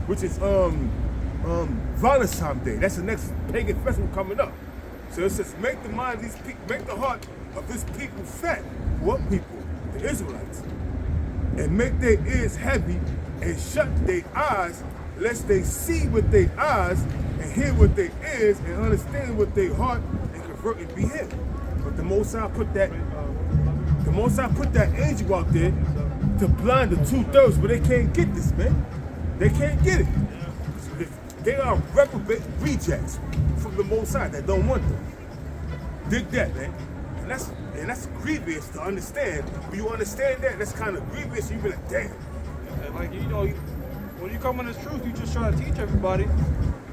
which is Valentine's Day. That's the next pagan festival coming up. So it says make the mind of these people, make the heart of this people fat. What people? The Israelites. And make their ears heavy and shut their eyes, lest they see with their eyes and hear with their ears and understand with their heart and convert and be healed. But the Most High put that angel out there to blind the 2/3, but they can't get this, man. They can't get it. They are reprobate rejects from the Most High that don't want them. Dig that, man. And that's grievous to understand. When you understand that, that's kind of grievous. You be like, damn. And like, when you come on this truth, you just try to teach everybody,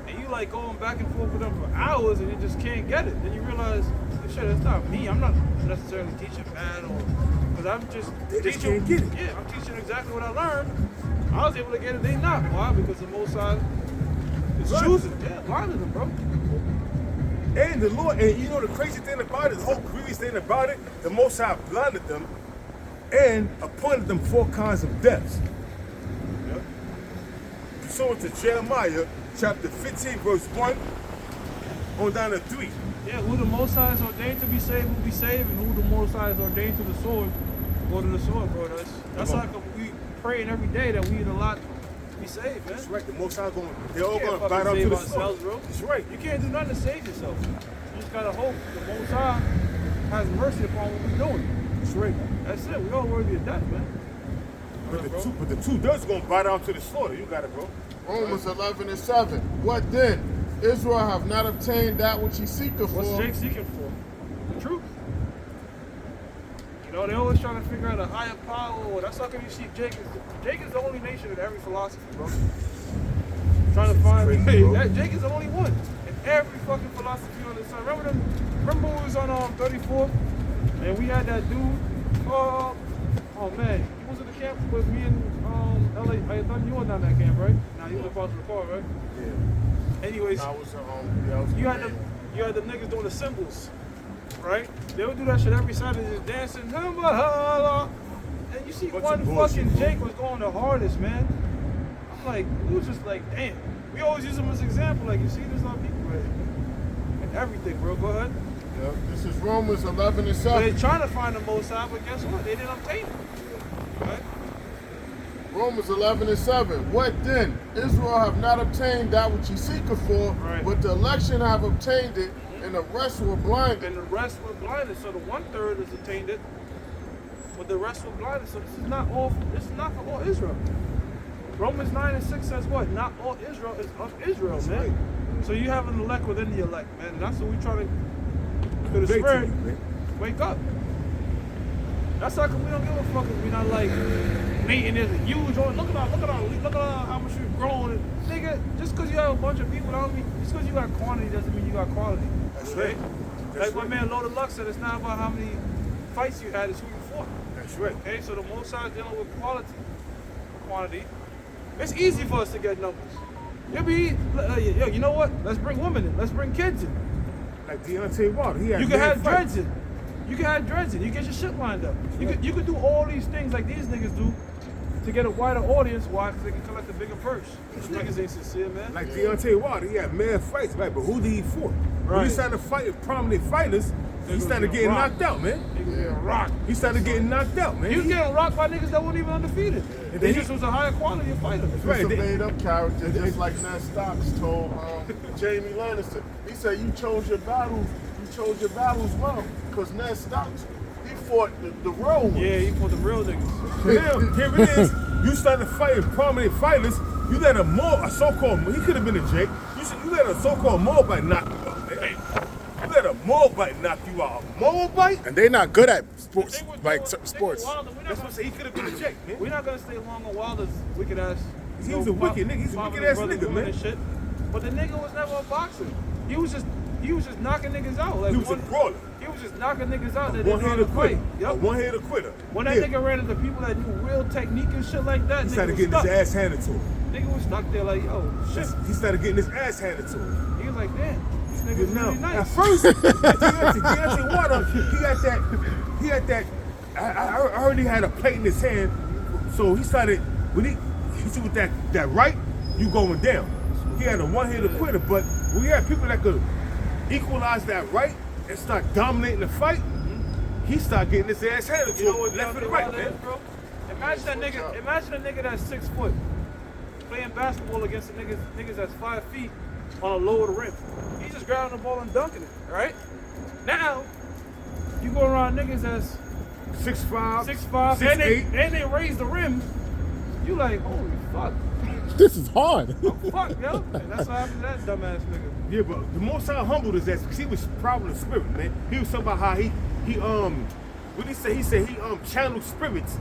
and you like going back and forth with them for hours, and you just can't get it. Then you realize, shit, it's not me. I'm not necessarily teaching bad or Because I'm just They just teaching. can't get it. Yeah, I'm teaching exactly what I learned. I was able to get it, they not. Why? Because the Most High is Right. choosing. Yeah, blinded them, bro. And the Lord, and you know the crazy thing about it, the whole grievous thing about it, the Most High blinded them and appointed them 4 kinds of deaths. Yeah. So to Jeremiah chapter 15, verse 1, on down to 3. Yeah, who the Most High is ordained to be saved will be saved, and who the Most High is ordained to the sword, go to the sword, bro. That's like we praying every day that we need a lot to be saved, man. That's right, the Most High going, they're all You going can't to bite fucking out to save the ourselves, sword. bro. That's right. You can't do nothing to save yourself. You just gotta hope the Most High has mercy upon what we're doing. That's right. That's it. We all worthy of death, man. But the two does going to bite out to the slaughter. You got it, bro. Romans 11:7. What then? Israel have not obtained that which he seeketh What's for. Jake seeking for? The truth. You know, they always trying to figure out a higher power. Or that's how come you see Jake is the only nation in every philosophy, bro. Trying to find crazy, bro. Jake is the only one in every fucking philosophy on the sun. Remember when we was on 34 and we had that dude? Oh man, he was at the camp with me and LA. I thought you were down that camp, right? Now you was about to the car, right? Yeah. Anyways, I was you had the niggas doing the symbols, right? They would do that shit every Saturday, just dancing. And you see Bunch one of bullshit, fucking bro. Jake was going the hardest, man. I'm like, we was just like, damn. We always use him as an example. Like, you see, there's a lot of people right here. And everything, bro. Go ahead. Yep. This is Romans So they're 11:7. trying to find the Most High, but guess what? They didn't obtain it. Right? Romans 11:7. What then? Israel have not obtained that which he seeketh for, Right. but the election have obtained it, and the rest were blinded. And the rest were blinded. So the 1/3 has attained it, but the rest were blinded. So this is not for all Israel. Romans 9:6 says what? Not all Israel is of Israel, That's man. right. So you have an elect within the elect, man. And that's what we try to the Convey to spirit. you, man. Wake up. That's how come we don't give a fuck if we not like meeting is a huge on. Look at how much we've grown. And, nigga, just because you have a bunch of people, don't mean just because you got quantity doesn't mean you got quality. That's Okay? right. That's Like my right. man Loaded Luck said, it's not about how many fights you had, it's who you fought. That's right. Okay, so the Most High is dealing with quantity. It's easy for us to get numbers. It'll be, yo, you know what? Let's bring women in. Let's bring kids in. Like Deontay Wilder, he had You can mad have fights. dreads in. You can have dreads in. You get your shit lined up. You could do all these things like these niggas do to get a wider audience. Why? Because they can collect a bigger purse. These niggas ain't sincere, man. Like Deontay Wilder, he had mad fights, right? But who did he fight? When Right. he started fighting prominent fighters, he Niggas started getting getting rocked. knocked out, man. Niggas getting rocked. He started getting knocked out, man. He was getting rocked by niggas that weren't even undefeated. And They then just he- was a higher quality of fighter. Right, It's a they- made-up character, just like Ned Stocks told Jamie Lannister. He said, "You chose your battles well, because Ned Stocks, he fought the real ones." Yeah, he fought the real niggas. Now, here it is. You started fighting prominent fighters. You let a so-called, he could have been a Jake. You let a so-called Moabite knock you out, man. You let a Moabite knock you out. A Moabite? And they're not good at sports, They were like doing- certain they sports. were wild, and we're not That's what I'm gonna- saying. He could have been a Jake, man. We're not gonna stay long on Wilder's wicked ass. He was a wicked nigga. He's a popping wicked his ass brother's nigga, women man. and shit. But the nigga was never a boxer. He was just knocking niggas out. Like He was a brawler. He was just knocking niggas out that One didn't know how hitter to quitter. fight. A Yep. one hitter quitter. When that Yeah. nigga ran into people that knew real technique and shit like that, He nigga started was getting stuck. his ass handed to him. Nigga was stuck there like, yo, shit. He started getting his ass handed to him. He was like, damn, this You nigga's know, really at nice. first, Deontay Wilder, he had that. I already had a plate in his hand, so he started when he see with that right, you going down. He had a one-hitter quitter, but we had people that could equalize that right and start dominating the fight. He started getting his ass handed to You know him what left and Deontay right, Wilder man. is, bro? Imagine a nigga that's 6 foot playing basketball against the niggas that's 5 feet on a lower rim. He's just grabbing the ball and dunking it, right? Now, you go around niggas that's 6'5", 6'5", 6'8". and they raise the rim. You like, holy fuck, This is hard. fuck, yo. And that's what happened to that dumbass nigga. Yeah, but the most I humbled his ass because he was proud of the spirit, man. He was talking about how he what did he say? He said he channeled spirits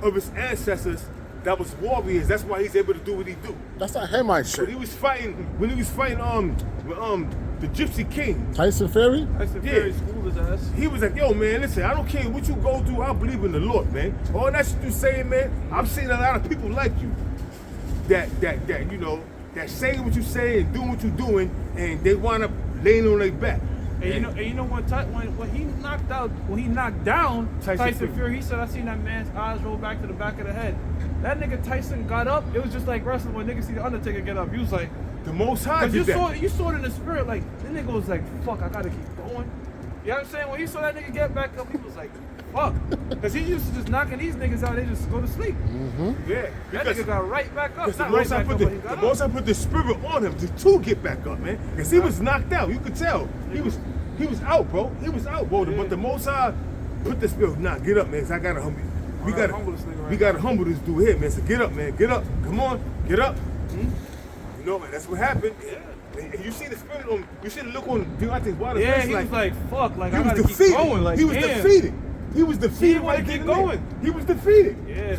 of his ancestors that was warriors. That's why he's able to do what he do. That's not Hamite When shit. he was fighting the Gypsy King. Tyson Fury? Tyson Yeah. Fury schooled his ass. He was like, yo, man, listen, I don't care what you go through. I believe in the Lord, man. All that shit you saying, man, I've seen a lot of people like you that you know, that saying what you say and doing what you're doing, and they wind up laying on their back. And you know when he knocked down Tyson Fury, he said, I seen that man's eyes roll back to the back of the head. That nigga Tyson got up. It was just like wrestling when niggas see the Undertaker get up. He was like, The Most High did that. you saw it in the spirit. Like the nigga was like, fuck, I gotta keep going. You know what I'm saying? When he saw that nigga get back up, he was like, fuck, because he used to just knocking these niggas out. They just go to sleep. Yeah, That nigga got right back up. because Not the right Most High back put up, the, but he the got Most up. High put the spirit on him to get back up, man. Because he was knocked out. You could tell he was out, bro. He was out, bro. Yeah. But the Most High put the spirit. Nah, get up, man. 'Cause I gotta humble you. We gotta humble this nigga right we gotta humble this dude here, man. So get up, man. Get up. Come on, get up. You know, man. That's what happened. And you see the spirit on. You see the look on Deontay's water. Yeah, face, he was like, fuck, like he I was gotta defeated. keep going. Like, he was damn. defeated. He was defeated. He wanna right keep then and there. going. He was defeated. Yeah,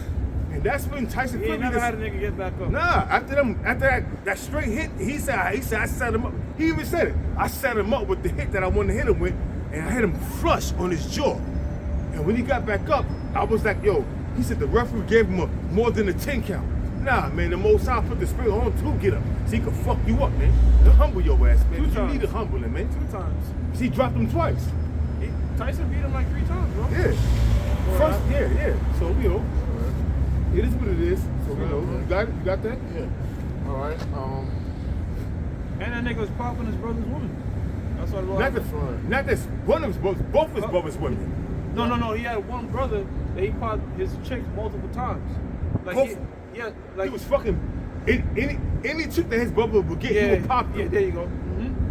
And that's when Tyson he Fury ain't never just- had a nigga get back up. Nah, after that straight hit, he said I set him up. He even said it. I set him up with the hit that I wanted to hit him with, and I hit him flush on his jaw. And when he got back up, I was like, yo, he said the referee gave him more than a 10 count. Nah, man, the Most High put the spirit on to get up, so he could fuck you up, man. To humble your ass, man. Two You times. need to humble him, man. 2 times. He dropped him twice. Tyson beat him like 3 times, bro. Yeah. First, yeah. So, you know, it is what it is. So, you know, you got it? You got that? Yeah. All right. And that nigga was popping his brother's woman. That's what it was. Not that one of his brothers, both his brothers women. No. He had one brother that he popped his chicks multiple times. Like Both? like He was fucking any chick that his brother would get, he would pop them. Yeah, there you go.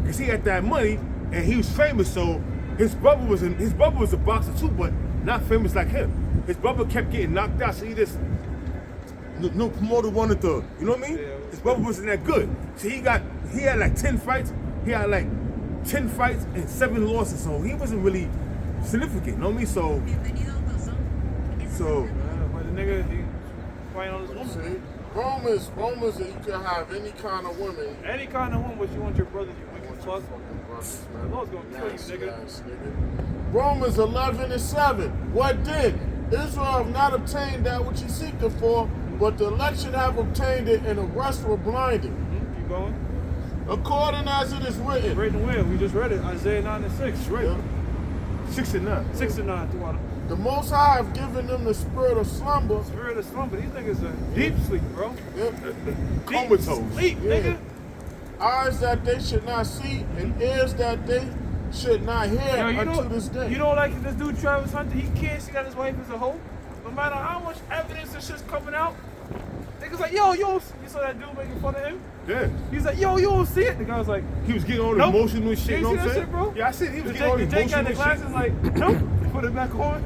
Cause he had that money and he was famous, so his brother was a boxer too, but not famous like him. His brother kept getting knocked out, so he just no promoter wanted to, you know what I mean? Yeah. His brother wasn't that good. So he had like 10 fights. He had like 10 fights and 7 losses, so he wasn't really significant, you know what I mean? So But the nigga, he fighting on his woman. See, Romans, that you can have any kind of women. Any kind of woman, but you want your brother, you wicked fuck. Brothers, The man. Lord's gonna kill you, Nasty nigga. ass nigga. Romans 11:7. What did? Israel have not obtained that which he seeketh for, but the election have obtained it, and the rest were blinded. Keep going. According as it is written. Written where? We just read it. Isaiah 9:6. right. Yeah. 6 and 9. 6 and 9 throughout The Most High have given them the spirit of slumber. the spirit of slumber. These niggas are deep sleep, bro. Yep. Comatose. Sleep, Yeah. nigga. Eyes that they should not see, and ears that they should not hear Yo, unto this day. You know, like this dude Travis Hunter, he can't see that his wife is a hoe. No matter how much evidence and shit's coming out, niggas like, yo, you saw that dude making fun of him? Yeah. He's like, yo, you don't see it? The guy was like, He was getting all the Nope. emotional and shit, You you know ain't what I'm see that saying? shit, bro? Yeah, I said he was the getting all the Jake got emotional the and glasses shit. like, nope, put it back on.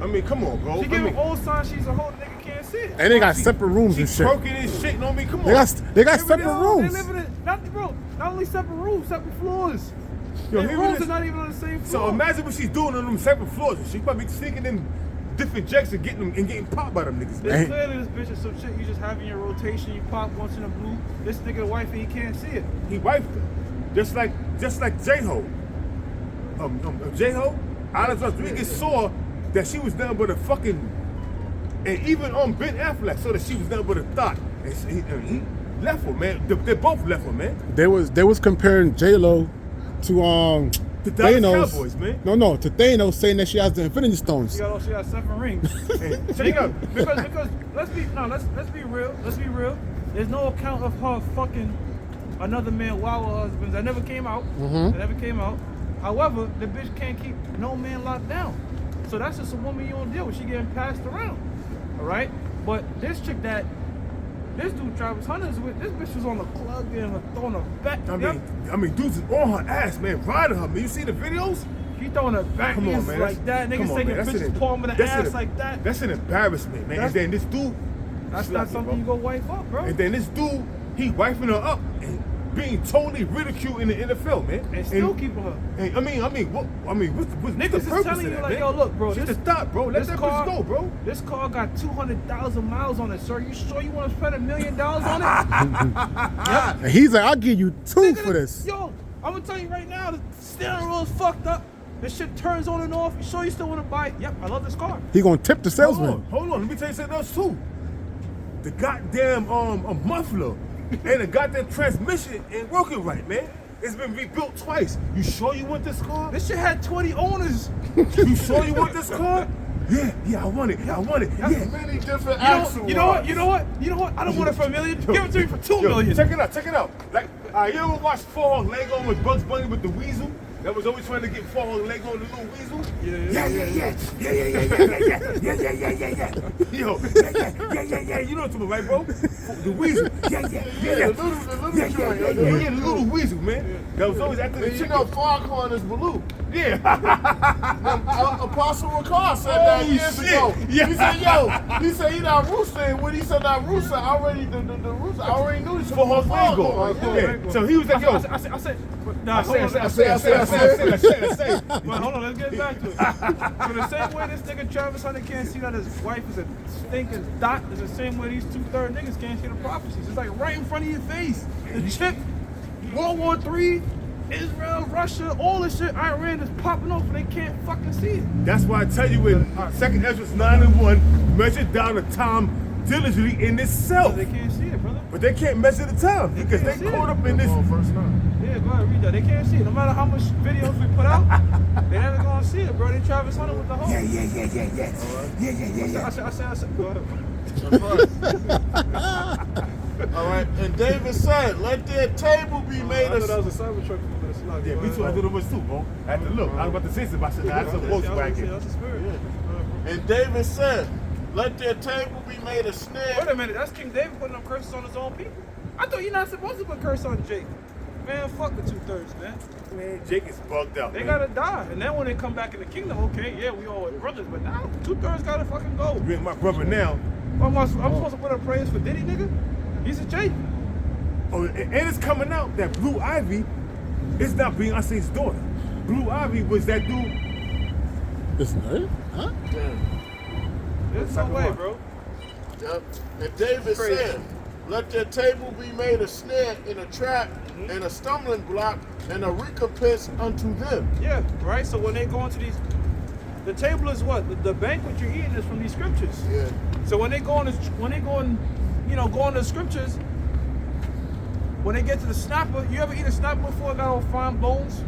I mean, come on, bro. She I gave mean, him old signs she's a hoe, the nigga can't see it. And they got separate rooms she and shit. twerking and shit, you know what I mean? Come on. They got separate They rooms. live in it, not only separate rooms, separate floors. Yo, Their here it rooms is. are not even on the same So floor. imagine what she's doing on them separate floors. She probably sneaking in different jacks and getting popped by them niggas, man. It's clearly this bitch is some shit you just have in your rotation, you pop once in a blue. This nigga the wife and he can't see it. He wiped her. Just like J-Ho. J-Ho, Alex Rodriguez saw that she was nothing but a fucking, and even Ben Affleck saw that she was nothing but a thought. And he left her, man. They both left her, man. They was comparing J-Lo to The Dallas Thanos. Cowboys, man. No, to Thanos, saying that she has the Infinity Stones. She got 7 rings. Hey, check it out. because let's be real. Let's be real. There's no account of her fucking another man while her husbands. That never came out. That never came out. However, the bitch can't keep no man locked down. So that's just a woman you don't deal with. She getting passed around. Alright? But this chick that this dude Travis Hunter's with, this bitch was on the club and throwing her back. I mean, dudes is on her ass, man, riding her, man. You see the videos? She throwing her back Come on, man. like that. Niggas taking pictures, palm in the ass like that. That's an embarrassment, man. And then this dude, That's not something you go wife up, bro. And then this dude, he wifing her up and being totally ridiculed in the NFL, man. And still keeping her. And what's the Niggas purpose is telling of you that, like, man? yo, look, bro. Just stop, bro. Let that bitch go, bro. This car got 200,000 miles on it, sir. You sure you want to spend $1 million on it? And he's like, I'll give you 2 Nigga, for this. Yo, I'm gonna tell you right now, the steering wheel is fucked up. This shit turns on and off. You sure you still want to buy it? Yep, I love this car. He gonna tip the salesman. Hold on. Let me tell you something else too. The goddamn a muffler and the goddamn transmission ain't working right, man. It's been rebuilt twice. You sure you want this car? This shit had 20 owners. You sure you want this car? Yeah, I want it. I want it. Yeah. Many different axles. You know what? I don't want it for $1 million. Give it to me for $2 million. Check it out. Like, you ever watch Fall Lego with Bugs Bunny with the weasel? That was always trying to get Fall Lego and the little weasel? Yeah. Yo, yeah. You know what I'm talking about, right, bro? The weasel. Yeah. The little joint. The little weasel, man. That was always after the You chicken. know, Foghorn is blue. Yeah. Apostle Ricard said that years ago. Yeah. He said he not rooster. And when he said that rooster, I already knew this was For Foghorn. Lego. Yeah. So he was like, yo. I said, I say. Well, hold on, let's get back to it. So the same way this nigga Travis Hunter can't see that his wife is a stinking dot is the same way these 2/3 niggas can't see the prophecies. It's like right in front of your face. The chip, World War III, Israel, Russia, all this shit, Iran is popping off and they can't fucking see it. That's why I tell you in 2nd Ezra 9:1, measure down the time diligently in itself. They can't see it, brother. But they can't measure the time because they caught up in this. First time. Yeah, go ahead, read that. They can't see it. No matter how much videos we put out, they never gonna see it, bro. They Travis Hunter with the whole. Yeah. I said. Go ahead. All right. And David said, let their table be made I of... thought that was a Cybertruck from the slug. Yeah, me too. I thought it was too, bro. I had to look. I was about to say something. I said, nah, that's a Volkswagen. That's a spirit. And David said, let their table be made of snare. Wait a minute, that's King David putting up curses on his own people. I thought you're not supposed to put curse on Jake. Man, fuck the 2/3, man. Man, Jake is bugged out. They man. gotta die. And then when they come back in the kingdom, okay, yeah, we all brothers, but now 2/3 gotta fucking go. You're my brother now. I'm supposed to put up praise for Diddy, nigga? He's a Jake. Oh, and it's coming out that Blue Ivy is not Beyonce's daughter. Blue Ivy was that dude. Listen, huh? There's no way, bro. Yep. And David Crazy. said, let their table be made a snare and a trap and a stumbling block and a recompense unto them. Yeah, right? So when they go into these, the table is what? The banquet you're eating is from these scriptures. Yeah. So when they go in, go into the scriptures, when they get to the snapper, you ever eat a snapper before it got all fine bones?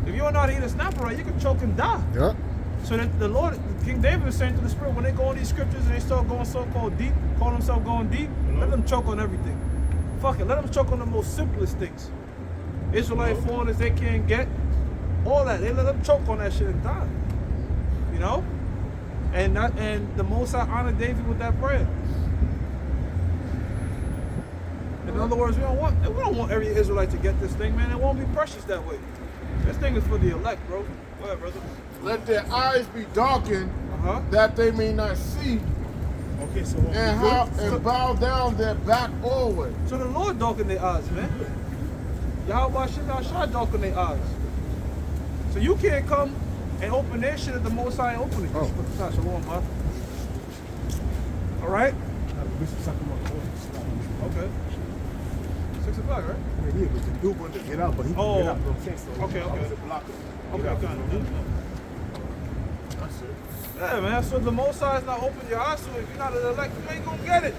If you don't know how to eat a snapper right, you can choke and die. Yeah. So that the Lord, King David is saying to the Spirit, when they go in these scriptures and they start going so-called deep, call themselves going deep, let them choke on everything. Fuck it, let them choke on the most simplest things. Israelite foreigners they can't get, all that. They let them choke on that shit and die. You know? And the Most High honored David with that prayer. In other words, we don't want every Israelite to get this thing, man. It won't be precious that way. This thing is for the elect, bro. Go ahead, brother. Let their eyes be darkened that they may not see Okay, so and bow down their back always. So the Lord darkened their eyes, man. Yahweh Shah darkened their eyes. So you can't come and open their shit at the Most High and open it. Oh. All right? Okay. 6 o'clock, right? Yeah, but the dude wanted to get out, but he couldn't get out. You know what I'm saying? So Okay. I was a blocker. Okay, Get out. got it. That's it. Yeah, man. So the Most High is not open your eyes to it. If you're not an elect, you ain't gonna get it.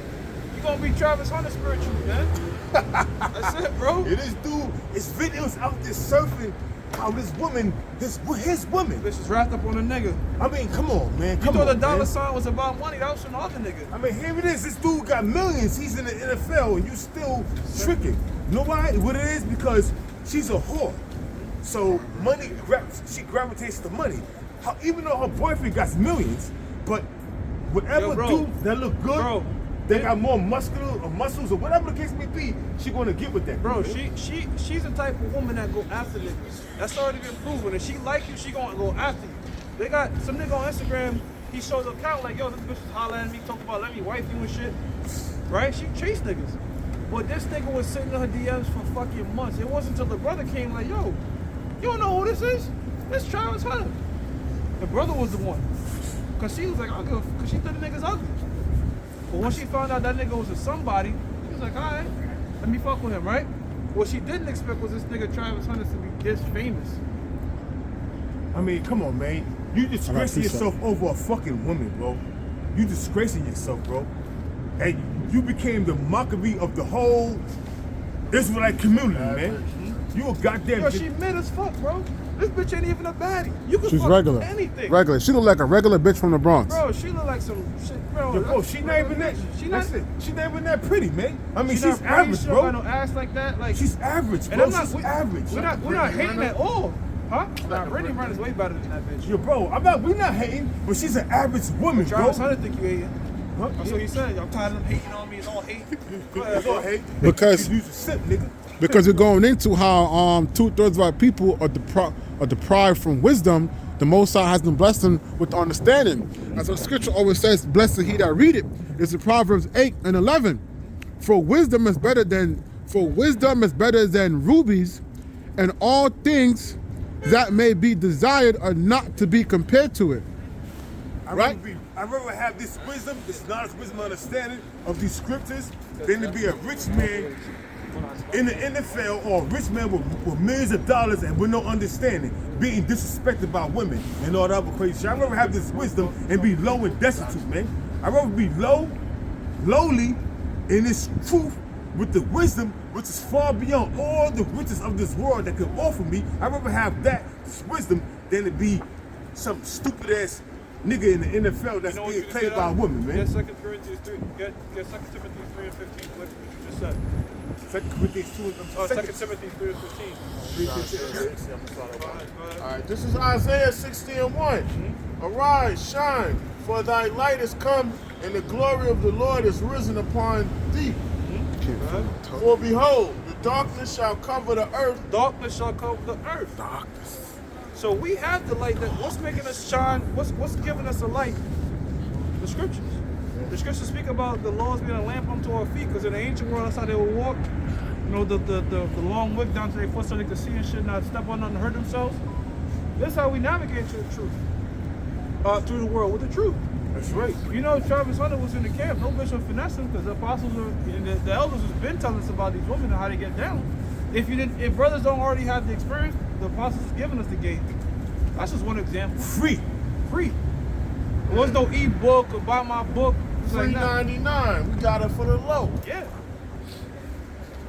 You're gonna be Travis Hunter spiritual, man. That's it, bro. Yeah, this dude, his videos out there surfing how this woman, his woman. Bitch is wrapped up on a nigga. I mean, come on, man. You Come thought on, the dollar man. sign was about money. That was from the other nigga. I mean, here it is. This dude got millions. He's in the NFL, and you still tricking. You know why? What it is? Because she's a whore. So money, she gravitates to money. Even though her boyfriend got millions, but whatever Yo, bro. dude that look good, Bro. they got more muscles or whatever the case may be, she gonna get with that. Bro, dude. she's the type of woman that go after niggas. That's already been proven. If she like you, she gonna go after you. They got some nigga on Instagram, he shows an account like, yo, this bitch is hollering at me, talking about let me wife you and shit. Right? She chased niggas. But this nigga was sitting in her DMs for fucking months. It wasn't until the brother came like, yo, you don't know who this is? This Travis Hunter. The brother was the one. Cause she was like, cause she thought the niggas ugly. But when she found out that nigga was a somebody, she was like, all right, let me fuck with him, right? What she didn't expect was this nigga Travis Hunter to be this famous. I mean, come on, man. You disgracing yourself over a fucking woman, bro. You disgracing yourself, bro. And you became the mockery of the whole Israelite community, man. You a goddamn... Yo, she mid as fuck, bro. This bitch ain't even a baddie. You can She's fuck regular. anything. Regular. She look like a regular bitch from the Bronx. Bro, she look like some shit, bro. Yo, bro, she not even that. She not even that pretty, man. I mean, she's average, She bro. don't got no ass like that. Like She's average, bro. and I'm not, She's average. We're not hating at all, huh? Nah, Brittany Run is way better than that bitch. Yo, bro, we're not hating, but she's an average woman, bro. Travis Hunter think you hating. Huh? That's what he said. I'm tired of them hating on me. It's all hate. Go ahead, It's all bro. hate. Because- you a simp, nigga. Because we're going into how 2/3 of our people are deprived from wisdom. The Most High has been blessed them with understanding. As the scripture always says, blessed is he that read it. It's in Proverbs 8:11. For wisdom is better than rubies, and all things that may be desired are not to be compared to it. Right? I'd rather have this wisdom, this knowledge, wisdom, understanding of these scriptures than to be a rich man in the NFL or a rich man with millions of dollars and with no understanding, being disrespected by women and all that other crazy shit. I'd rather have this wisdom and be low and destitute, man. I'd rather be lowly in this truth with the wisdom which is far beyond all the riches of this world that could offer me. I'd rather have this wisdom than to be some stupid ass nigga in the NFL that's being played by a woman, man. Get 2 Corinthians 3. Get 2 Timothy 3 and 15. What you just said. 2 Corinthians 2 and 15. 2 Timothy 3 and 15. All right, this is Isaiah 60:1. Arise, shine, for thy light is come, and the glory of the Lord is risen upon thee. For behold, the darkness shall cover the earth. Darkness shall cover the earth. Darkness. So we have the light. That what's making us shine? What's giving us a light? The scriptures. The scriptures speak about the laws being a lamp unto our feet. Because in the ancient world, that's how they would walk. You know, the long wick down to their foot so they could see and shit, not step on nothing and hurt themselves. This is how we navigate to the truth. Through the world with the truth. That's right. You know, Travis Hunter was in the camp. No bitch was finessing because the apostles and the elders has been telling us about these women and how they get down. If brothers don't already have the experience, the apostles is giving us the game. That's just one example. Free. There was no e-book or buy my book. It's like that. $3.99. We got it for the low. Yeah.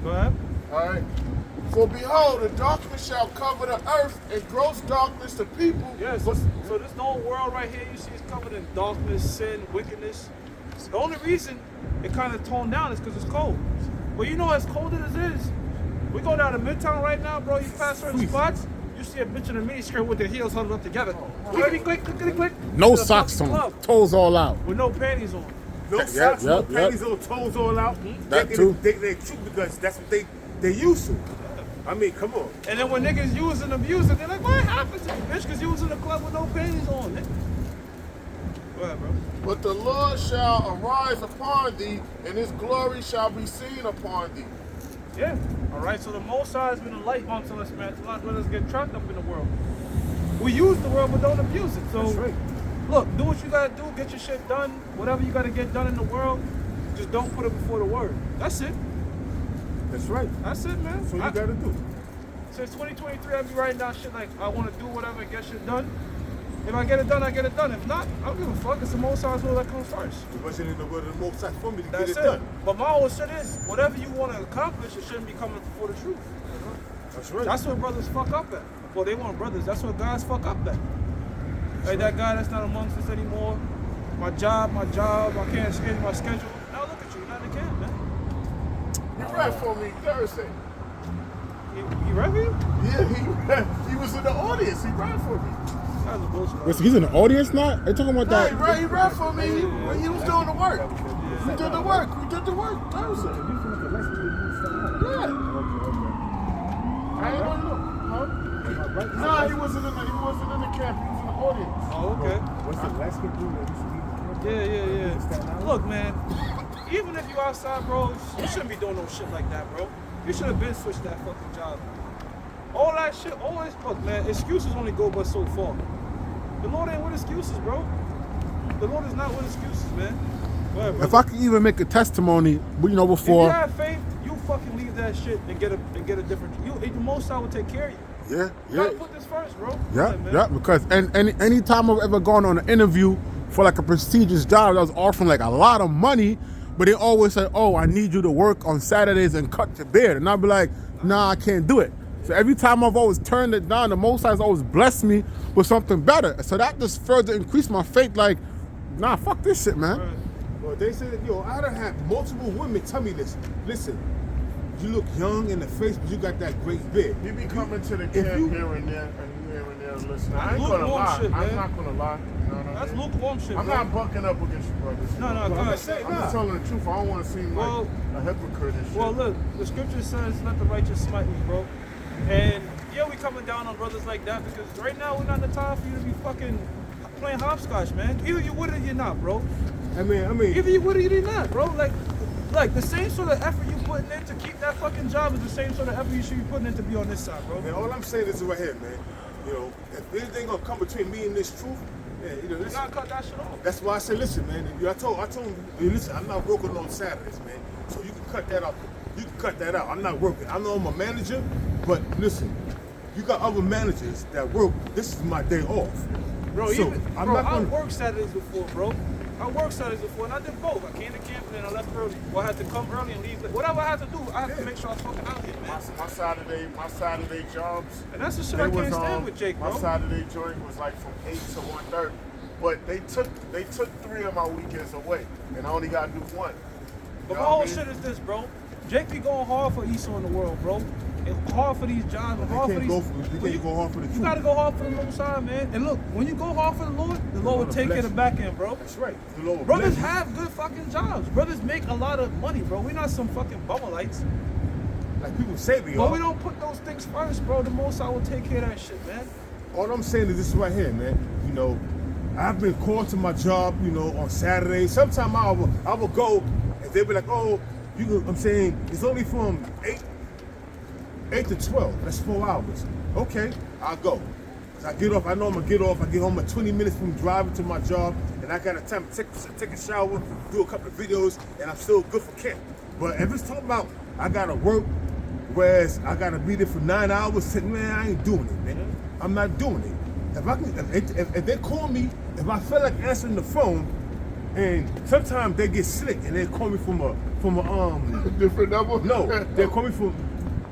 Go ahead. All right. For behold, the darkness shall cover the earth, and gross darkness the people. Yeah, so this whole world right here you see is covered in darkness, sin, wickedness. The only reason it kind of toned down is because it's cold. But you know, as cold as it is, we go down to Midtown right now, bro. You pass certain spots, you see a bitch in a miniskirt with their heels huddled up together. Clickety-click. No To the socks fucking on. club Toes all out. with no panties on. No socks, no yep. panties, no toes all out. That They- too. They cute because that's what they used to. I mean, come on. And then when niggas use and abuse it, they're like, what happened to you, bitch? Because you was in the club with no panties on, nigga. Go ahead, bro. But the Lord shall arise upon thee, and his glory shall be seen upon thee. Yeah. All right. So the Most High has been a light unto us, man, to not let us get trapped up in the world. We use the world, but don't abuse it. So, That's right. look, do what you gotta do. Get your shit done. Whatever you gotta get done in the world, just don't put it before the word. That's it. That's right. That's it, man. That's what you gotta do. Since 2023, I be writing down shit like I want to do whatever and get shit done. If I get it done, I get it done. If not, I don't give a fuck. It's the Most High's will that comes first. It wasn't in the word of the Most High for me to That's get it it. done. But my whole shit is, whatever you want to accomplish, it shouldn't be coming before the truth. That's right. That's what brothers fuck up at. Well, they want brothers. That's what guys fuck up at. Hey, that guy that's not amongst us anymore. My job, I can't schedule my schedule. Now look at you, you're not in the camp, man. He read for me Thursday. You read me? Yeah, he was in the audience. He read for me. That was a bullshit. Wait, so he's in the audience now? They talking about Yeah, that? he read for me when he was doing the work. We did the work Thursday. Yeah. I ain't know. Huh? Nah, he wasn't in the camp. He was in the audience. Oh, okay. What's the last kid dude that used to be Yeah. Look, man, even if you outside, bro, you shouldn't be doing no shit like that, bro. You should have been switched that fucking job. All that shit, always, look, man, excuses only go but so far. The Lord ain't with excuses, bro. The Lord is not with excuses, man. Go ahead, bro. If I could even make a testimony, you know, If you before. have faith, you fucking leave that shit and get and get a different. The Most High will take care of you. Yeah, You yeah. gotta put this first, bro. Yeah, man. yeah, because any time I've ever gone on an interview for like a prestigious job that was offering like a lot of money, but they always say, oh, I need you to work on Saturdays and cut your beard. And I'll be like, nah, I can't do it. So every time I've always turned it down, the Most High has always blessed me with something better. So that just further increased my faith, like, nah, fuck this shit, man. Right. Well, they said, yo, I done had multiple women tell me this. Listen, you look young in the face, but you got that great beard. You be coming to the if camp you- here and there, and you here and there listening. I ain't lukewarm gonna lie. shit, man. I'm not gonna lie. You know what I That's mean? lukewarm shit, I'm bro. not bucking up against you, brothers. No, go I'm ahead. just saying, I'm just telling the truth. I don't want to seem Well- like a hypocrite and shit. Well, look, the scripture says, "Let the righteous smite me, bro." And yeah, we coming down on brothers like that because right now we're not in the time for you to be fucking playing hopscotch, man. Either you would or you're not, bro. I mean, Either you would or you're not, bro. Like the same sort of effort you putting in to keep that fucking job is the same sort of effort you should be putting in to be on this side, bro. man, all I'm saying is right here, man. You know, if anything gonna come between me and this truth, yeah, you know, You listen. gotta cut that shit off. That's why I said, listen, man. I told him, hey, listen, I'm not working on Saturdays, man. So you can cut that out. You can cut that out. I'm not working. I know I'm a manager, but listen, you got other managers that work. This is my day off. Bro, So, I'm not I gonna- worked Saturdays before, bro. I worked Saturdays before, and I did both. I came to camp and then I left early. Or I had to come early and leave late. Whatever I had to do, I had to make sure I was fucking out here, man. my Saturday jobs. And that's the shit I can't stand with Jake, My bro. Saturday joint was like from 8 to 1:30, but they took 3 of my weekends away, and I only got to do 1. But You my know whole what I mean? shit is this, bro. Jake be going hard for Esau in the world, bro. And hard for these jobs, and They hard for can't these. go for. They Well, can't go hard for the You truth. gotta go hard for the Most High, man. And look, when you go hard for the Lord will Lord take care bless of the you. back end, bro. That's right. The Lord will Brothers bless you. have good fucking jobs. Brothers make a lot of money, bro. We're not some fucking bummerlights. Like people say we But are. we don't put those things first, bro. The Most High will take care of that shit, man. All I'm saying is this right here, man. You know, I've been called to my job, you know, on Saturdays. Sometimes I will go and they'll be like, oh, you know, I'm saying it's only from 8 to 12. That's 4 hours. Okay, I'll go. 'Cause I get off, I know I'm gonna get off. I get home at 20 minutes from driving to my job, and I got a time to take a shower, do a couple of videos, and I'm still good for camp. But if it's talking about I gotta work, whereas I gotta be there for 9 hours, man, I ain't doing it, man. I'm not doing it. If they call me, if I feel like answering the phone, and sometimes they get slick and they call me from a Different number? no, they call me from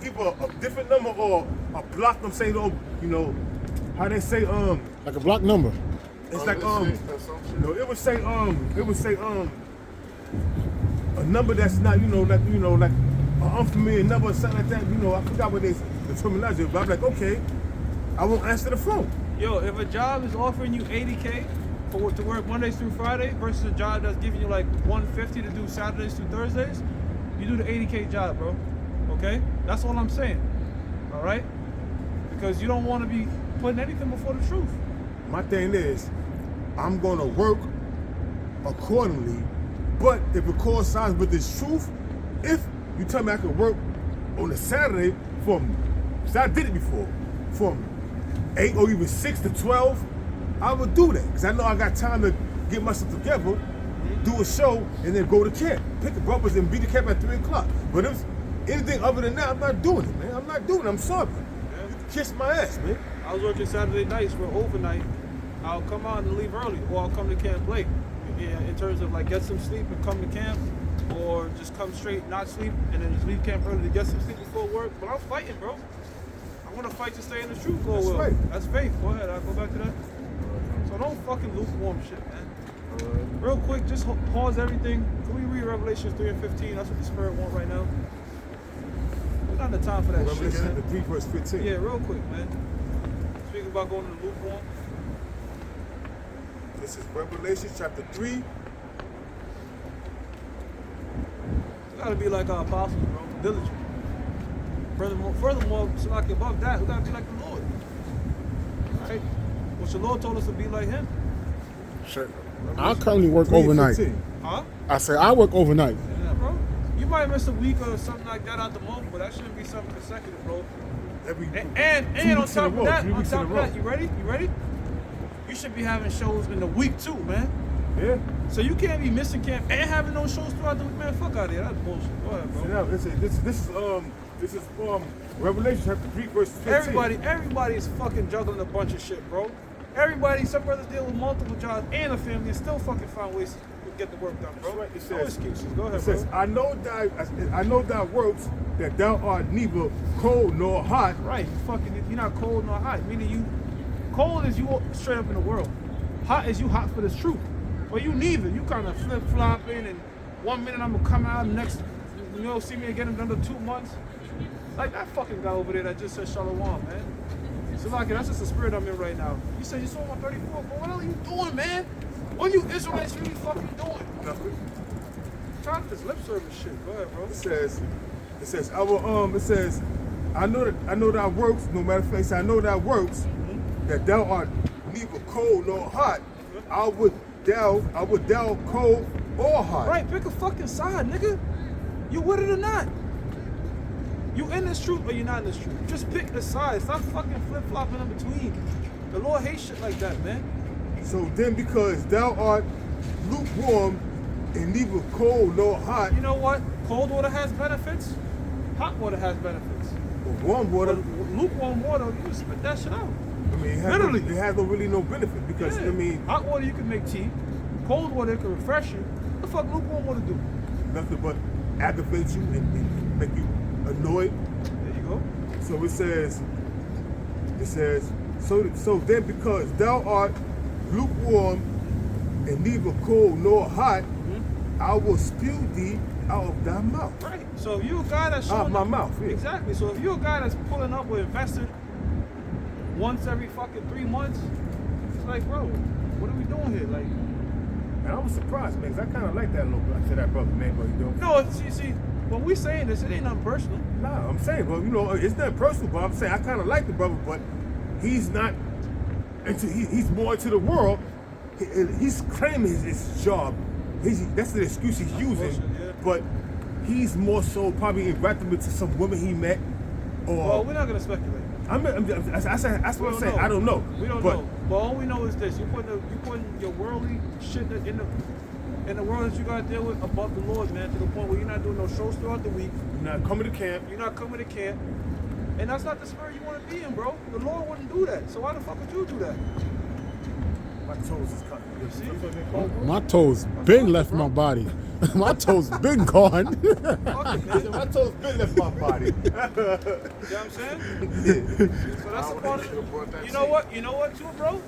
either a different number or a block. I'm saying, oh, you know, how they say Like a block number. it's like no, it would say a number that's not, like an unfamiliar number or something like that. You know, I forgot what the terminology, but I'm like, okay, I won't answer the phone. Yo, if a job is offering you $80K to work Mondays through Friday versus a job that's giving you like $150 to do Saturdays through Thursdays, you do the $80K job, bro. Okay? That's all I'm saying. All right? Because you don't want to be putting anything before the truth. My thing is, I'm gonna work accordingly, but if it coincides with this truth, if you tell me I can work on a Saturday because I did it before, from 8 or even 6 to 12, I would do that because I know I got time to get myself together, do a show, and then go to camp, pick the brothers and be to camp at 3 o'clock. But if anything other than that, I'm not doing it, man. I'm not doing it. I'm sorry. You can kiss my ass, man. I was working Saturday nights for overnight. I'll come out and leave early, or I'll come to camp late. Yeah, in terms of like get some sleep and come to camp, or just come straight, not sleep, and then just leave camp early to get some sleep before work. But I'm fighting, bro. I want to fight to stay in the truth. That's right. That's faith. Go ahead. I'll go back to that. So don't fucking lukewarm shit, man. Real quick, just pause everything. Can we read Revelation 3 and 15? That's what the Spirit want right now. We got the time for that shit, Revelation man. chapter 3, verse 15. Yeah, real quick, man. Speaking about going to the lukewarm. This is Revelation chapter 3. We gotta be like our apostles, bro. Diligent. Furthermore, so like above that, we gotta be like the Lord. Right? Which the Lord told us to be like Him. Sure. I currently work 3 and overnight. 15. Huh? I say I work overnight. Yeah, bro. You might miss a week or something like that out the month, but that shouldn't be something consecutive, bro. Every And on weeks in a top of row, that, 3 on weeks in top a of row. that, you ready? You ready? You should be having shows in the week too, man. Yeah. So you can't be missing camp and having no shows throughout the week, man. Fuck out of here. That's bullshit. Go ahead, bro. See, now, this is This is Revelation chapter 3, verse 15. Everybody is fucking juggling a bunch of shit, bro. Everybody, some brothers deal with multiple jobs and a family and still fucking find ways to get the work done, bro. Right. It No says, excuses. Go ahead, it says, bro. I know thy works, that thou art neither cold nor hot. Right, you're not cold nor hot. Meaning you, cold is you straight up in the world. Hot is you hot for this truth. Well, you neither. You kind of flip flopping, and 1 minute I'm gonna come out, next, see me again in another 2 months. Like that fucking guy over there that just said Shalom, man. So like that's just the spirit I'm in right now. You said you saw him on 34, but what are you doing, man? What you Israelites really fucking doing? Nothing. Trying this lip service shit. Go ahead, bro. It says, I know thy works, no matter of fact, I know thy works, that thou art neither cold nor hot. I would thou cold or hot. Right, pick a fucking side, nigga. You with it or not? You in this truth or you not in this truth? Just pick a side. Stop fucking flip-flopping in between. The Lord hates shit like that, man. So then because thou art lukewarm and neither cold nor hot, You know what? Cold water has benefits. Hot water has benefits. or warm water, But lukewarm water, you can spit that shit out. I mean, Literally. it has no really no benefit because, Yeah. I mean, Hot water you can make tea. Cold water can refresh you. What the fuck lukewarm water do? nothing but aggravate you and make you annoyed. There you go. So it says, so then because thou art lukewarm and neither cold nor hot, I will spew thee out of thy mouth. Right. So if you a guy that's Out of showing my up, mouth, yeah. Exactly. So if you're a guy that's pulling up with invested once every fucking 3 months, it's like, bro, what are we doing here? Like, And I was surprised, man, because I kind of like that little brother. I said that brother, man, but you know. no, see, when we saying this, it ain't nothing personal. Nah, I'm saying, but you know, it's not personal, but I'm saying I kind of like the brother, but he's not he's more into the world. He's claiming his job. That's the excuse he's using, bullshit, yeah. but he's more so probably enraptured into some women he met, or Well, we're not gonna speculate. that's what I'm saying. I don't know. We don't but know. But all we know is this: you putting your worldly shit in the world that you gotta deal with above the Lord, man. To the point where you're not doing no shows throughout the week. You're not coming to camp. You're not coming to camp. And that's not the spirit you want to be in, bro. The Lord wouldn't do that. So why the fuck would you do that? My toes is cut. You see? My toes been left my body. My toes been gone. Fuck it, man. My toes been left my body. You know what I'm saying? So that's a part of, you know what too, bro?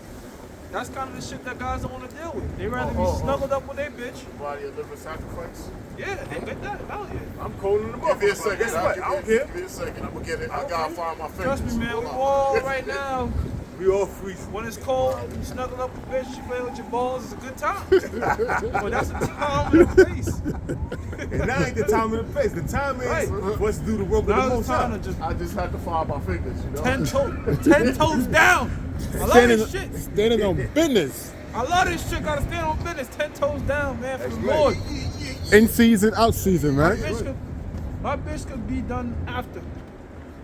That's kind of the shit that guys don't want to deal with. They rather be snuggled up with their bitch. Body of living sacrifice. Yeah, they get that. Hell yeah. I'm cold in the book. Give me a second. Guess what? I don't care. Give me a second. I'm gonna get it. I gotta find my fingers. Trust me, man. We Hold on. all right now. We all freezing. When it's cold, you snuggle up with bitch, you play with your balls. It's a good time. But that's the time and the place. And now ain't the time and the place. The time is Right. for us to do the work of the Now Most it's time High. to just I just had to find my fingers, you know. 10 toes down. I love this shit. Standing on business. I love this shit. Gotta stand on business. 10 toes down, man, for the Lord. In season, out season, My right? bitch could be done after.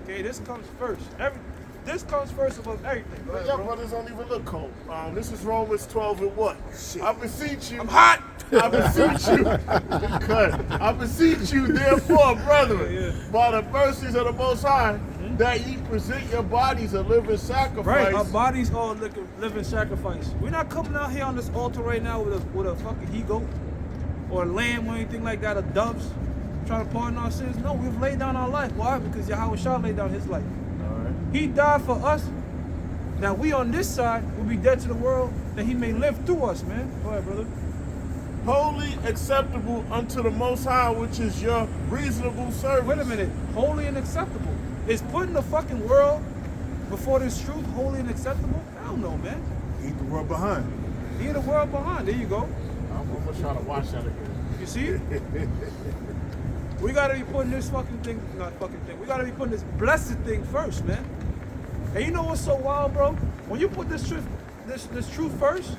Okay, this comes first. This comes first above everything. Right, Your bro? brothers don't even look cold. This is Romans 12:1. I beseech you. I'm hot. I beseech you. Good. I beseech you, therefore, brethren, Yeah. by the mercies of the Most High, that ye present your bodies a living sacrifice. Right, our bodies are living sacrifice. We're not coming out here on this altar right now with a fucking he-goat or a lamb or anything like that, or doves, trying to pardon our sins. No, we've laid down our life. Why? Because Yahweh Shah laid down his life. He died for us, that we on this side will be dead to the world, that he may live through us, man. Go ahead, brother. Holy, acceptable unto the Most High, which is your reasonable service. Wait a minute. Holy and acceptable. Is putting the fucking world before this truth holy and acceptable? I don't know, man. Leave the world behind. Leave the world behind. There you go. I'm gonna try to watch that again. You see? We gotta be putting this fucking thing, not fucking thing, we gotta be putting this blessed thing first, man. And you know what's so wild, bro? When you put this truth first,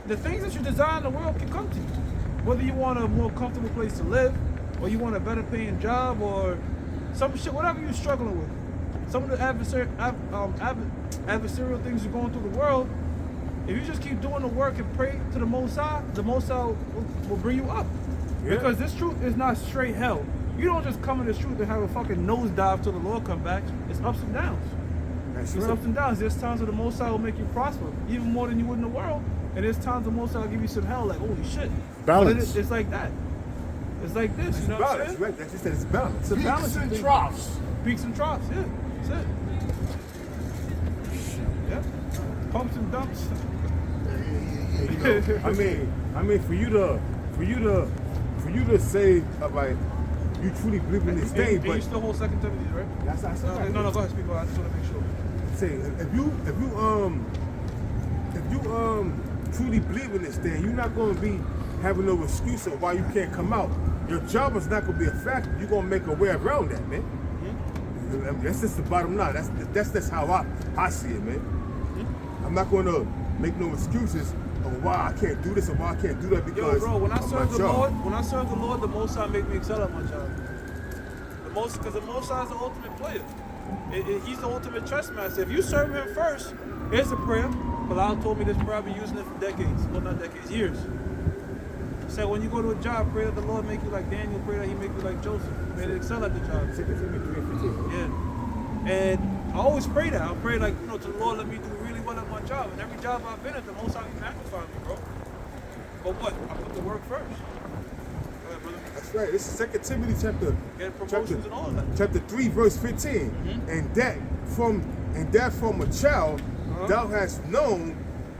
the things that you desire in the world can come to you. Whether you want a more comfortable place to live, or you want a better paying job, or some shit, whatever you're struggling with. Some of the adversarial things you're going through the world, if you just keep doing the work and pray to the Most High will bring you up. Yeah. Because this truth is not straight hell. You don't just come in this truth and have a fucking nosedive till the Lord come back. It's ups and downs. That's It's right. ups and downs. There's times where the Most High will make you prosper, even more than you would in the world. And there's times the Most High will give you some hell, like, holy shit. Balance. But it's like that. It's like this, you know what I'm Balance, saying? right? That's just that it's balance. It's a balance Peaks and thing. troughs. Peaks and troughs, yeah. That's it. Yeah. Pumps and dumps. I mean, for you to say like you truly believe in this thing, And you but still hold Second Timothy, right? that's No, go ahead, speak. I just want to make sure. say if you truly believe in this thing, you're not going to be having no excuse of why you can't come out. Your job is not going to be a factor. You're going to make a way around that, man. I mean, that's just the bottom line. That's how I see it, man. I'm not going to make no excuses of why I can't do this or why I can't do that because Yo, bro, when I of serve my the job. Lord, the Most High make me excel at my job. Because the Most High is the ultimate player. He's the ultimate chess master. If you serve him first, here's a prayer. Bilal told me this prayer. I've been using it for decades. Well, not decades, years. He said, when you go to a job, pray that the Lord make you like Daniel. Pray that he make you like Joseph. May they excel at the job. Yeah. And I always pray that. I pray like, to the Lord, let me do really well at my job. And every job I've been at, the Most High magnified me, bro. But what? I put the work first. Go ahead, brother. That's right. This is 2 Timothy chapter Getting promotions and all of that. chapter 3, verse 15. And that from a child thou hast known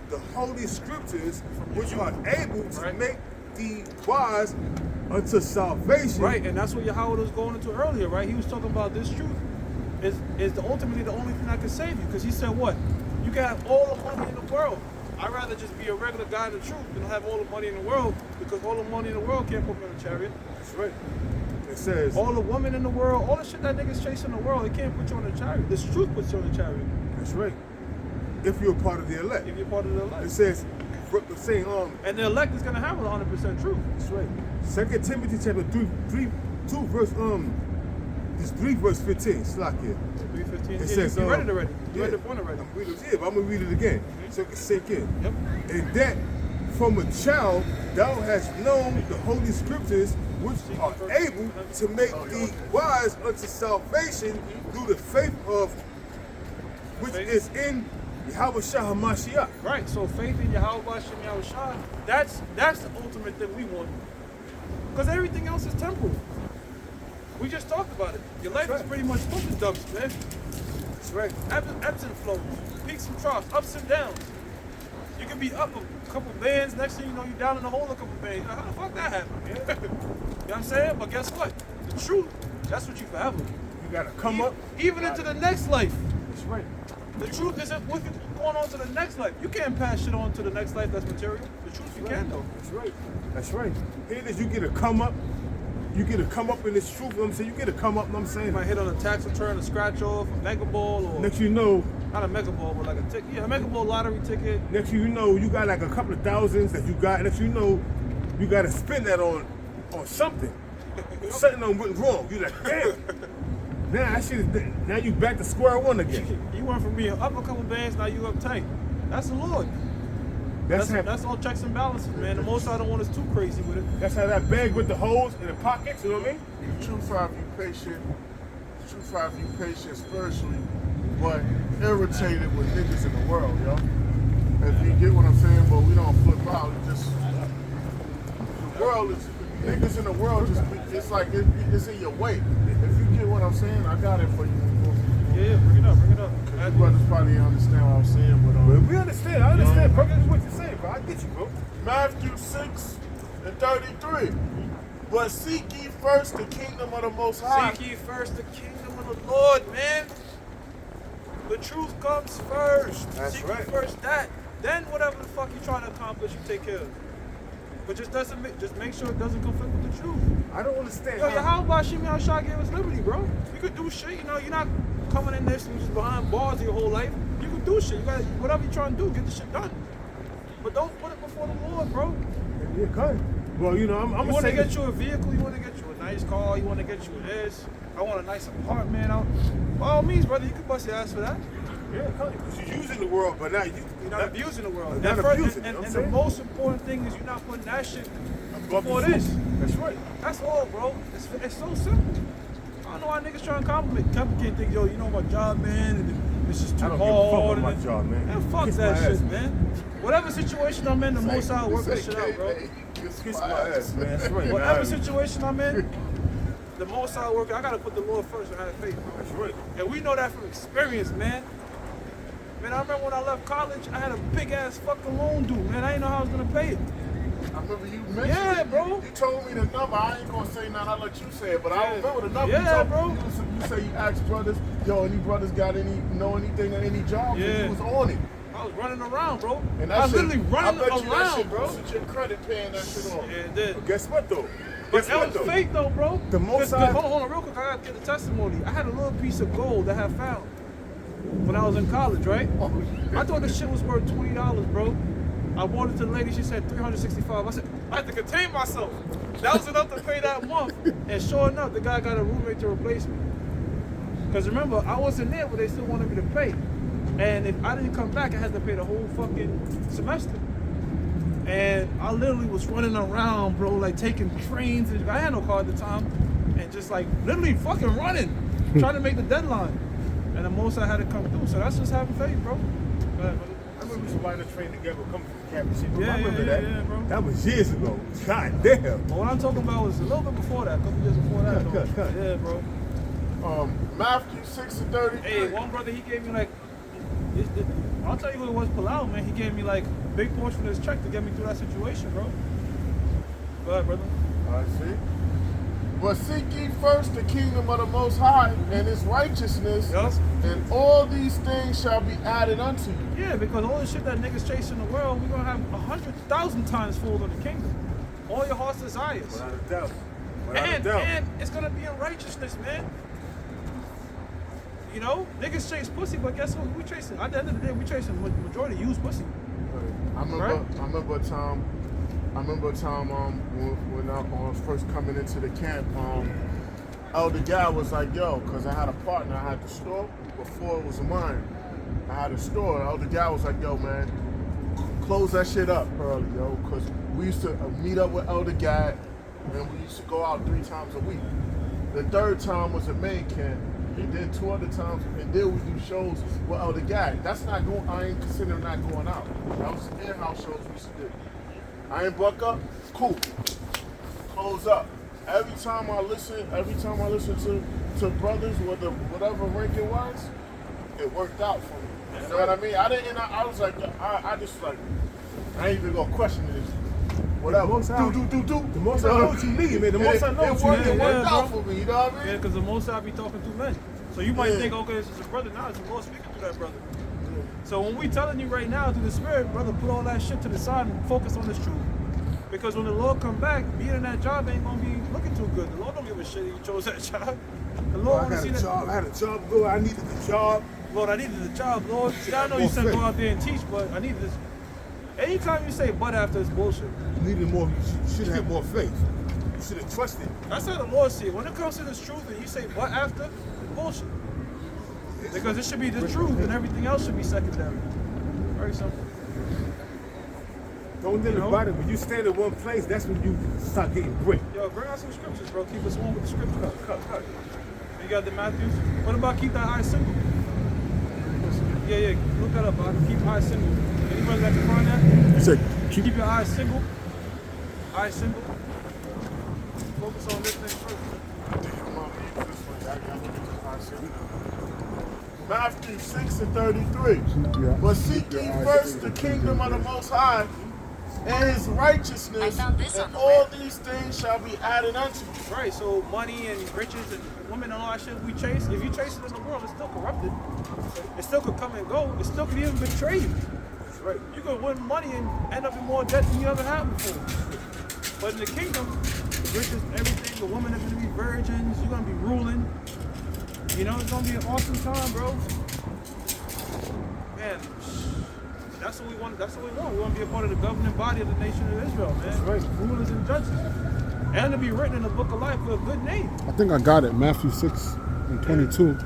the holy scriptures, which are able to make thee wise unto salvation. Right, and that's what Yahweh was going into earlier, right? He was talking about this truth is ultimately the only thing that can save you. Because he said what? You can have all the money in the world. I'd rather just be a regular guy in the truth than have all the money in the world, because all the money in the world can't put me in a chariot. That's right. It says All the women in the world, all the shit that niggas chasing in the world, it can't put you on a chariot. This truth puts you on a chariot. that's right. If you're a part of the elect. If you're part of the It elect. says saying And the elect is gonna have 100% truth. that's right. 2 Timothy chapter 2 verse this 3 verse 15. Slack here. 3:15. It Yeah, says you read it already. You read yeah, the point already. I'm reading it, yeah, but I'm gonna read it again so it can sink in. Yep. And that from a child thou hast known the holy scriptures, which are able to make thee wise unto salvation through the faith of which is in Yahweh Shah HaMashiach. Right, so faith in Yahweh Bashem Yahushua, that's the ultimate thing we want. Because everything else is temporal. We just talked about it. Your life is pretty much full of dumps, man. That's right. Ebbs and flows, peaks and troughs, ups and downs. You can be up a couple bands, next thing you know, you're down in the hole a couple bands. How the fuck that happened? You know what I'm saying? But guess what? The truth, that's what you forever. You gotta come up. Even into the next life. That's right. The truth isn't with you going on to the next life. You can't pass shit on to the next life that's material. The truth you can though. That's right. That's right. Here it is, you get to come up. You get to come up in this truth, you know what I'm saying? You get to come up, you know what I'm saying? You might hit on a tax return, a scratch off, a mega ball, or Next you know, not a mega ball, but like a ticket. Yeah, a mega ball lottery ticket. next you know, you got like a couple of thousands that you got. Next you know, you got to spend that on something. Something done went wrong. You like, damn. Now that shit is, now you back to square one again. You went from being up a couple bands, now you up tight. That's the Lord. That's all checks and balances, man. The Most I don't want us too crazy with it. That's how that bag with the holes in the pockets, you know what I mean? The truth have you patient. The truth have you patient spiritually, but irritated with niggas in the world, yo. If you get what I'm saying, but we don't flip out. Just the world is niggas in the world. Just it's like it's in your way. If you get what I'm saying, I got it for you. Yeah, bring it up, bring it up. You brothers probably understand what I'm saying, But we understand. I understand perfectly what you're saying, bro. I get you, bro. Matthew 6:33. But seek ye first the kingdom of the Most High. Seek ye first the kingdom of the Lord, man. The truth comes first. That's Seek right. ye first that. Then whatever the fuck you're trying to accomplish, you take care of it. But just make sure it doesn't conflict with the truth. I don't understand. Yo, how about Shimmy Al-Shah gave us liberty, bro? You could do shit, you know, you're not coming in this and just behind bars your whole life. You can do shit. You got whatever you're trying to do, get the shit done. But don't put it before the Lord, bro. Yeah, cut. Well, you know, I'm You gonna want to say get you a vehicle, you want to get you a nice car, you want to get you this. I want a nice apartment out. By all means, brother, you can bust your ass for that. Yeah, because you're using the world, but now You're not abusing the world. Not And first- abusing it, and, you know what and I'm the saying? most important thing is you're not putting that shit Above before the this. food. That's right. That's all, bro. It's so simple. I don't know why niggas trying to complicate things. Yo, you know my job, man, and it's just too I don't give a fuck hard. about my and- job, man. Man, fuck Kiss that my shit, ass, man. Whatever situation I'm in, the most I'll work this shit out, bro. Kiss my ass, man. That's right. Whatever man. situation I'm in, the most I'll work. I gotta put the Lord first and have faith, bro. That's right. And we know that from experience, man. Man, I remember when I left college, I had a big ass fucking loan due, man. I didn't know how I was gonna pay it. I remember you mentioned Yeah, it. bro. You told me the number. I ain't gonna say nothing. I'll let you say it. But I Yeah. remember the number. Yeah, you told bro. Me. You say you asked brothers, yo, any brothers got know anything or any jobs? Yeah. And you was on it. I was running around, bro. And I that was shit, literally running I bet you that around, shit bro. boosted your credit paying that shit off. Yeah, it did. But guess what, though? But Guess that what, was though? fake though, bro. The most hold on, real quick. I gotta get the testimony. I had a little piece of gold that I had found when I was in college, right? Oh, I thought the shit was worth $20, bro. I bought it to the lady. She said $365. I said I had to contain myself. That was enough to pay that month. And sure enough, the guy got a roommate to replace me. Because remember, I wasn't there, but they still wanted me to pay. And if I didn't come back, I had to pay the whole fucking semester. And I literally was running around, bro, like taking trains. I had no car at the time. And just like literally fucking running, trying to make the deadline. And the most I had to come through. So that's just having faith, bro. Go ahead, brother. I remember somebody the train together coming from camp and shit. Yeah, I remember yeah, that. yeah, bro. That was years ago. God damn. But what I'm talking about was a little bit before that, a couple years before that. though. Cut. Yeah, bro. Matthew 6:33. Hey, one brother, he gave me like, I'll tell you who it was, Palau, man. He gave me like a big portion of his check to get me through that situation, bro. Go ahead, brother. I see. But seek ye first the kingdom of the Most High and His righteousness, Yes. and all these things shall be added unto you. Yeah, because all the shit that niggas chase in the world, we're gonna have 100,000 times full of the kingdom. All your heart's desires. Without a doubt. Without a doubt. And it's gonna be in righteousness, man. You know, niggas chase pussy, but guess what? We chasing. At the end of the day, we chasing majority used pussy. I remember a time when I was first coming into the camp, Elder Guy was like, yo, because I had a partner, I had the store before it was mine. I had a store. Elder Guy was like, yo, man, close that shit up early, yo, because we used to meet up with Elder Guy and we used to go out 3 times a week. The third time was at main camp. And then 2 other times, and then we do shows with Elder Guy. That's not going. I ain't considering not going out. That was in-house shows we used to do. I ain't buck up. Cool. Close up. Every time I listen to brothers, whatever rank it was, it worked out for me. You know what I mean? I was like, I just like, I ain't even gonna question this. Whatever. The most I- Do. The most I know what you need, man. The most I know It what you worked, need. it worked Yeah, out bro. for me. You know what I mean? Yeah, because the most I be talking to men. So you might Yeah. think, okay, this is a brother. Nah, it's the Lord speaking through that brother. So when we telling you right now through the Spirit, brother, put all that shit to the side and focus on this truth. Because when the Lord come back, being in that job ain't gonna be looking too good. The Lord don't give a shit if you chose that job. The Lord I wanna had see a that. job. I had a job. Go. I needed the job. Lord, I needed the job, Lord. See, I know you More said faith. go out there and teach, but I need this. Anytime you say but after, it's bullshit. You needed more. You should have more faith. You should have trusted. That's how the Lord see it. When it comes to this truth and you say but after, it's bullshit. Because it should be the truth and everything else should be secondary. Very simple. Don't think You know? about it. When you stand in one place, that's when you start getting brick. Yo, bring out some scriptures, bro. Keep us on with the scriptures. Cut. You got the Matthews. What about keep that eye single? Yeah. Look that up, bro. Keep eyes single. Anybody that can find that? You said Keep your eyes single. Eyes single. Focus on this thing first. Matthew 6:33. Yeah. But seek ye first the kingdom of the Most High and His righteousness, I found this on and the all web. these things shall be added unto you. Right, so money and riches and women and all that shit we chase, if you chase it in the world, it's still corrupted. It still could come and go. It still could even betray you. That's right. You could win money and end up in more debt than you ever had before. But in the kingdom, the riches, everything, the women are going to be virgins, you're going to be ruling. You know, it's going to be an awesome time, bro. Man, that's what we want. That's what we want. We want to be a part of the governing body of the nation of Israel, man. That's right. Rulers and judges. And to be written in the book of life with a good name. I think I got it. Matthew 6:22.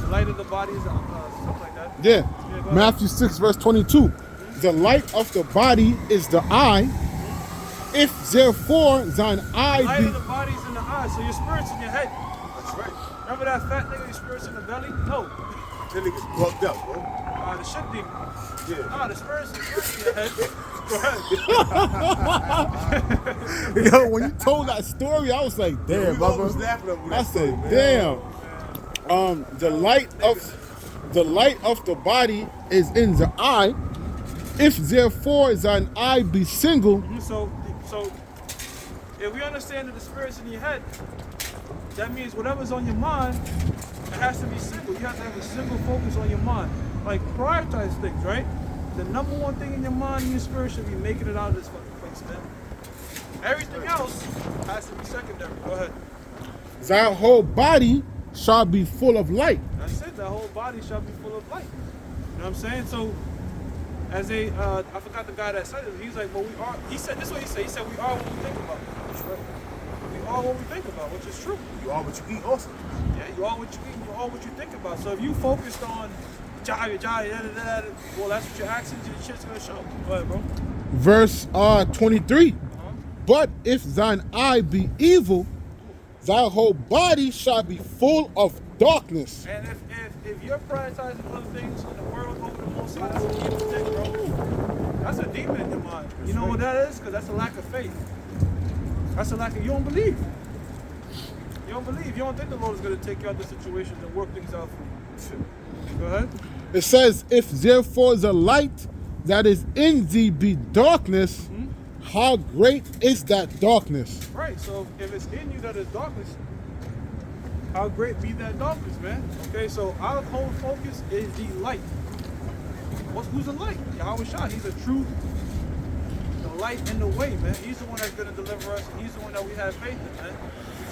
light of the body is something like that. Yeah. go ahead. Matthew 6, verse 22. The light of the body is the eye. If therefore thine eye Light of the be... body's in the eye, so your spirit's in your head. That's right. Remember that fat nigga, your spirit's in the belly? No. That nigga's bugged up, bro. The shit demon. Yeah. The spirit's in your head. Go ahead. Yo, when you told that story, I was like, damn, We always brother. laughing over I that story, said, man. damn. The light of the body is in the eye. If therefore thine eye be single, So if we understand that the spirit's in your head, that means whatever's on your mind, it has to be single. You have to have a single focus on your mind. Like, prioritize things, right? The number one thing in your mind and your spirit should be making it out of this fucking place, man. Everything else has to be secondary. Go ahead. thy whole body shall be full of light. That's it. That whole body shall be full of light. You know what I'm saying? So, as a, I forgot the guy that said it. He's like, well, we are. He said this is what he said. He said we are what we think about. That's right. We are what we think about, which is true. You are what you eat also. Yeah, you are what you eat. You are what you think about. So if you focused on well, that's what your actions and your shit's gonna show. Go ahead, bro. Verse 23. But if thine eye be evil, thy whole body shall be full of darkness. And if you're prioritizing other things in the world over the most high, that's an evil thing, bro. That's a demon in your mind. You know what that is? Because that's a lack of faith. That's a lack of, you don't believe. You don't believe. You don't think the Lord is going to take you out of the situations and work things out for you. Go ahead. It says, if therefore the light that is in thee be darkness, how great is that darkness? Right, so if it's in you that is darkness, how great be that darkness, man? Okay, so our whole focus is the light. Who's the light? Yahweh Shah. He's the truth, the light and the way, man. He's the one that's going to deliver us. He's the one that we have faith in, man.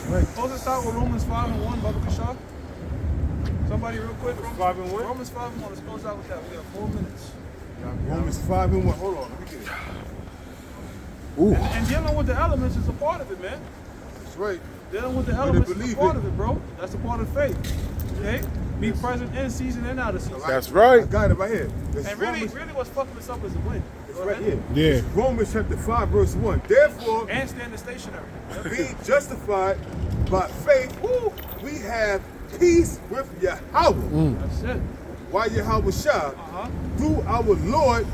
Right. Close us out with Romans 5:1, Baba Kashaf. Somebody real quick. Romans 5:1? Romans 5:1. Let's close out with that. We got 4 minutes. Romans 5:1. Hold on, let me get it. Ooh. And dealing with the elements is a part of it, man. That's right. Dealing with the elements is a believe part it. of it, bro. That's a part of faith. Okay? Be present in season and out of season. That's right. I got it right here. This And really, Romans, really what's fucking us up is the wind. it's Go right ahead. here. Yeah. It's Romans chapter 5, verse 1. Therefore, And standing stationary. being justified by faith, we have peace with Yahweh. That's it. Why Yahweh Shah? Uh-huh. Through our Lord,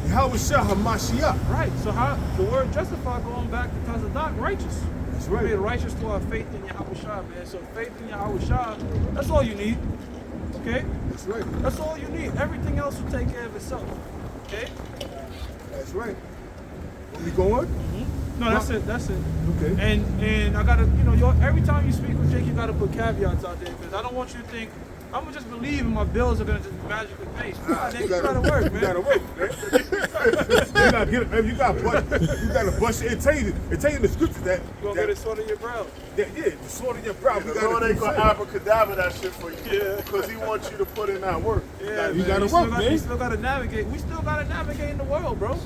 Yahweh Shah HaMashiach. Right. So how the word justify going back because of not righteous. That's We made right. righteous to our faith in Yahweh Shah, man. So faith in Yahweh Shah, that's all you need. Okay? That's right. That's all you need. Everything else will take care of itself. Okay? That's right. Where we going? No, that's it. That's it. Okay. And I gotta, every time you speak with Jake, you gotta put caveats out there because I don't want you to think I'm gonna just believe and my bills are gonna just magically pay. Nah, nigga, you gotta work, man. You gotta work, man. You gotta get it, man. You gotta bust it. It tell you the scriptures that. You gonna get a sword in your brow. Yeah, the sword in your brow. The Lord ain't gonna abracadabra that shit for you. Yeah. Because he wants you to put in that work. Yeah, You man. gotta We still work, man. We still gotta navigate. We still gotta navigate in the world, bro. You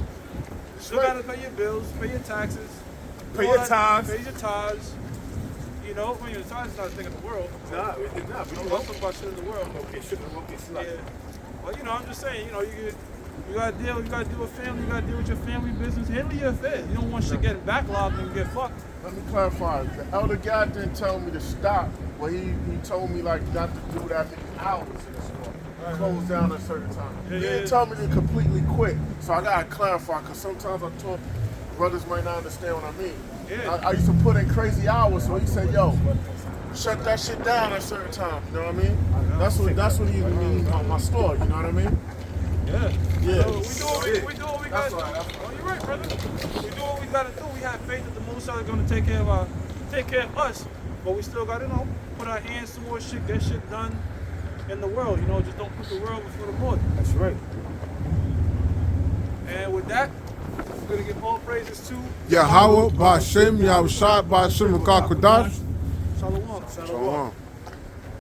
still right. gotta pay your bills, pay your taxes, Pay all your tithes. Pay your tithes. Your tithes is not a thing in the world. Nah, we did not. I'm talking about shit in the world. Okay, sugar, okay, slap. Yeah. Well, I'm just saying, you gotta deal with family, you gotta deal with your family business, handle your affairs. You don't want shit getting backlogged and get fucked. Let me clarify. The elder guy didn't tell me to stop, but he told me like not to do it after the hours in the store. Close down at a certain time. Yeah, He yeah, didn't tell me to completely quit. So I gotta clarify because sometimes I talk, brothers might not understand what I mean. Yeah. I used to put in crazy hours, so he said, yo, shut that shit down at a certain time. You know what I mean? That's what he means on my store, you know what I mean? Yeah. Yeah. So we do what we gotta do. right, that's Oh, you're right, brother. We do what we gotta do. We have faith that the Most High is gonna take care of us, but we still gotta, put our hands towards shit, get shit done in the world. Just don't put the world before the Lord. That's right. And with that, we're gonna give all praises to Yahweh, Ba'ashem, Yahushua, Ba'ashem, Kodash. Shalom. Shalom.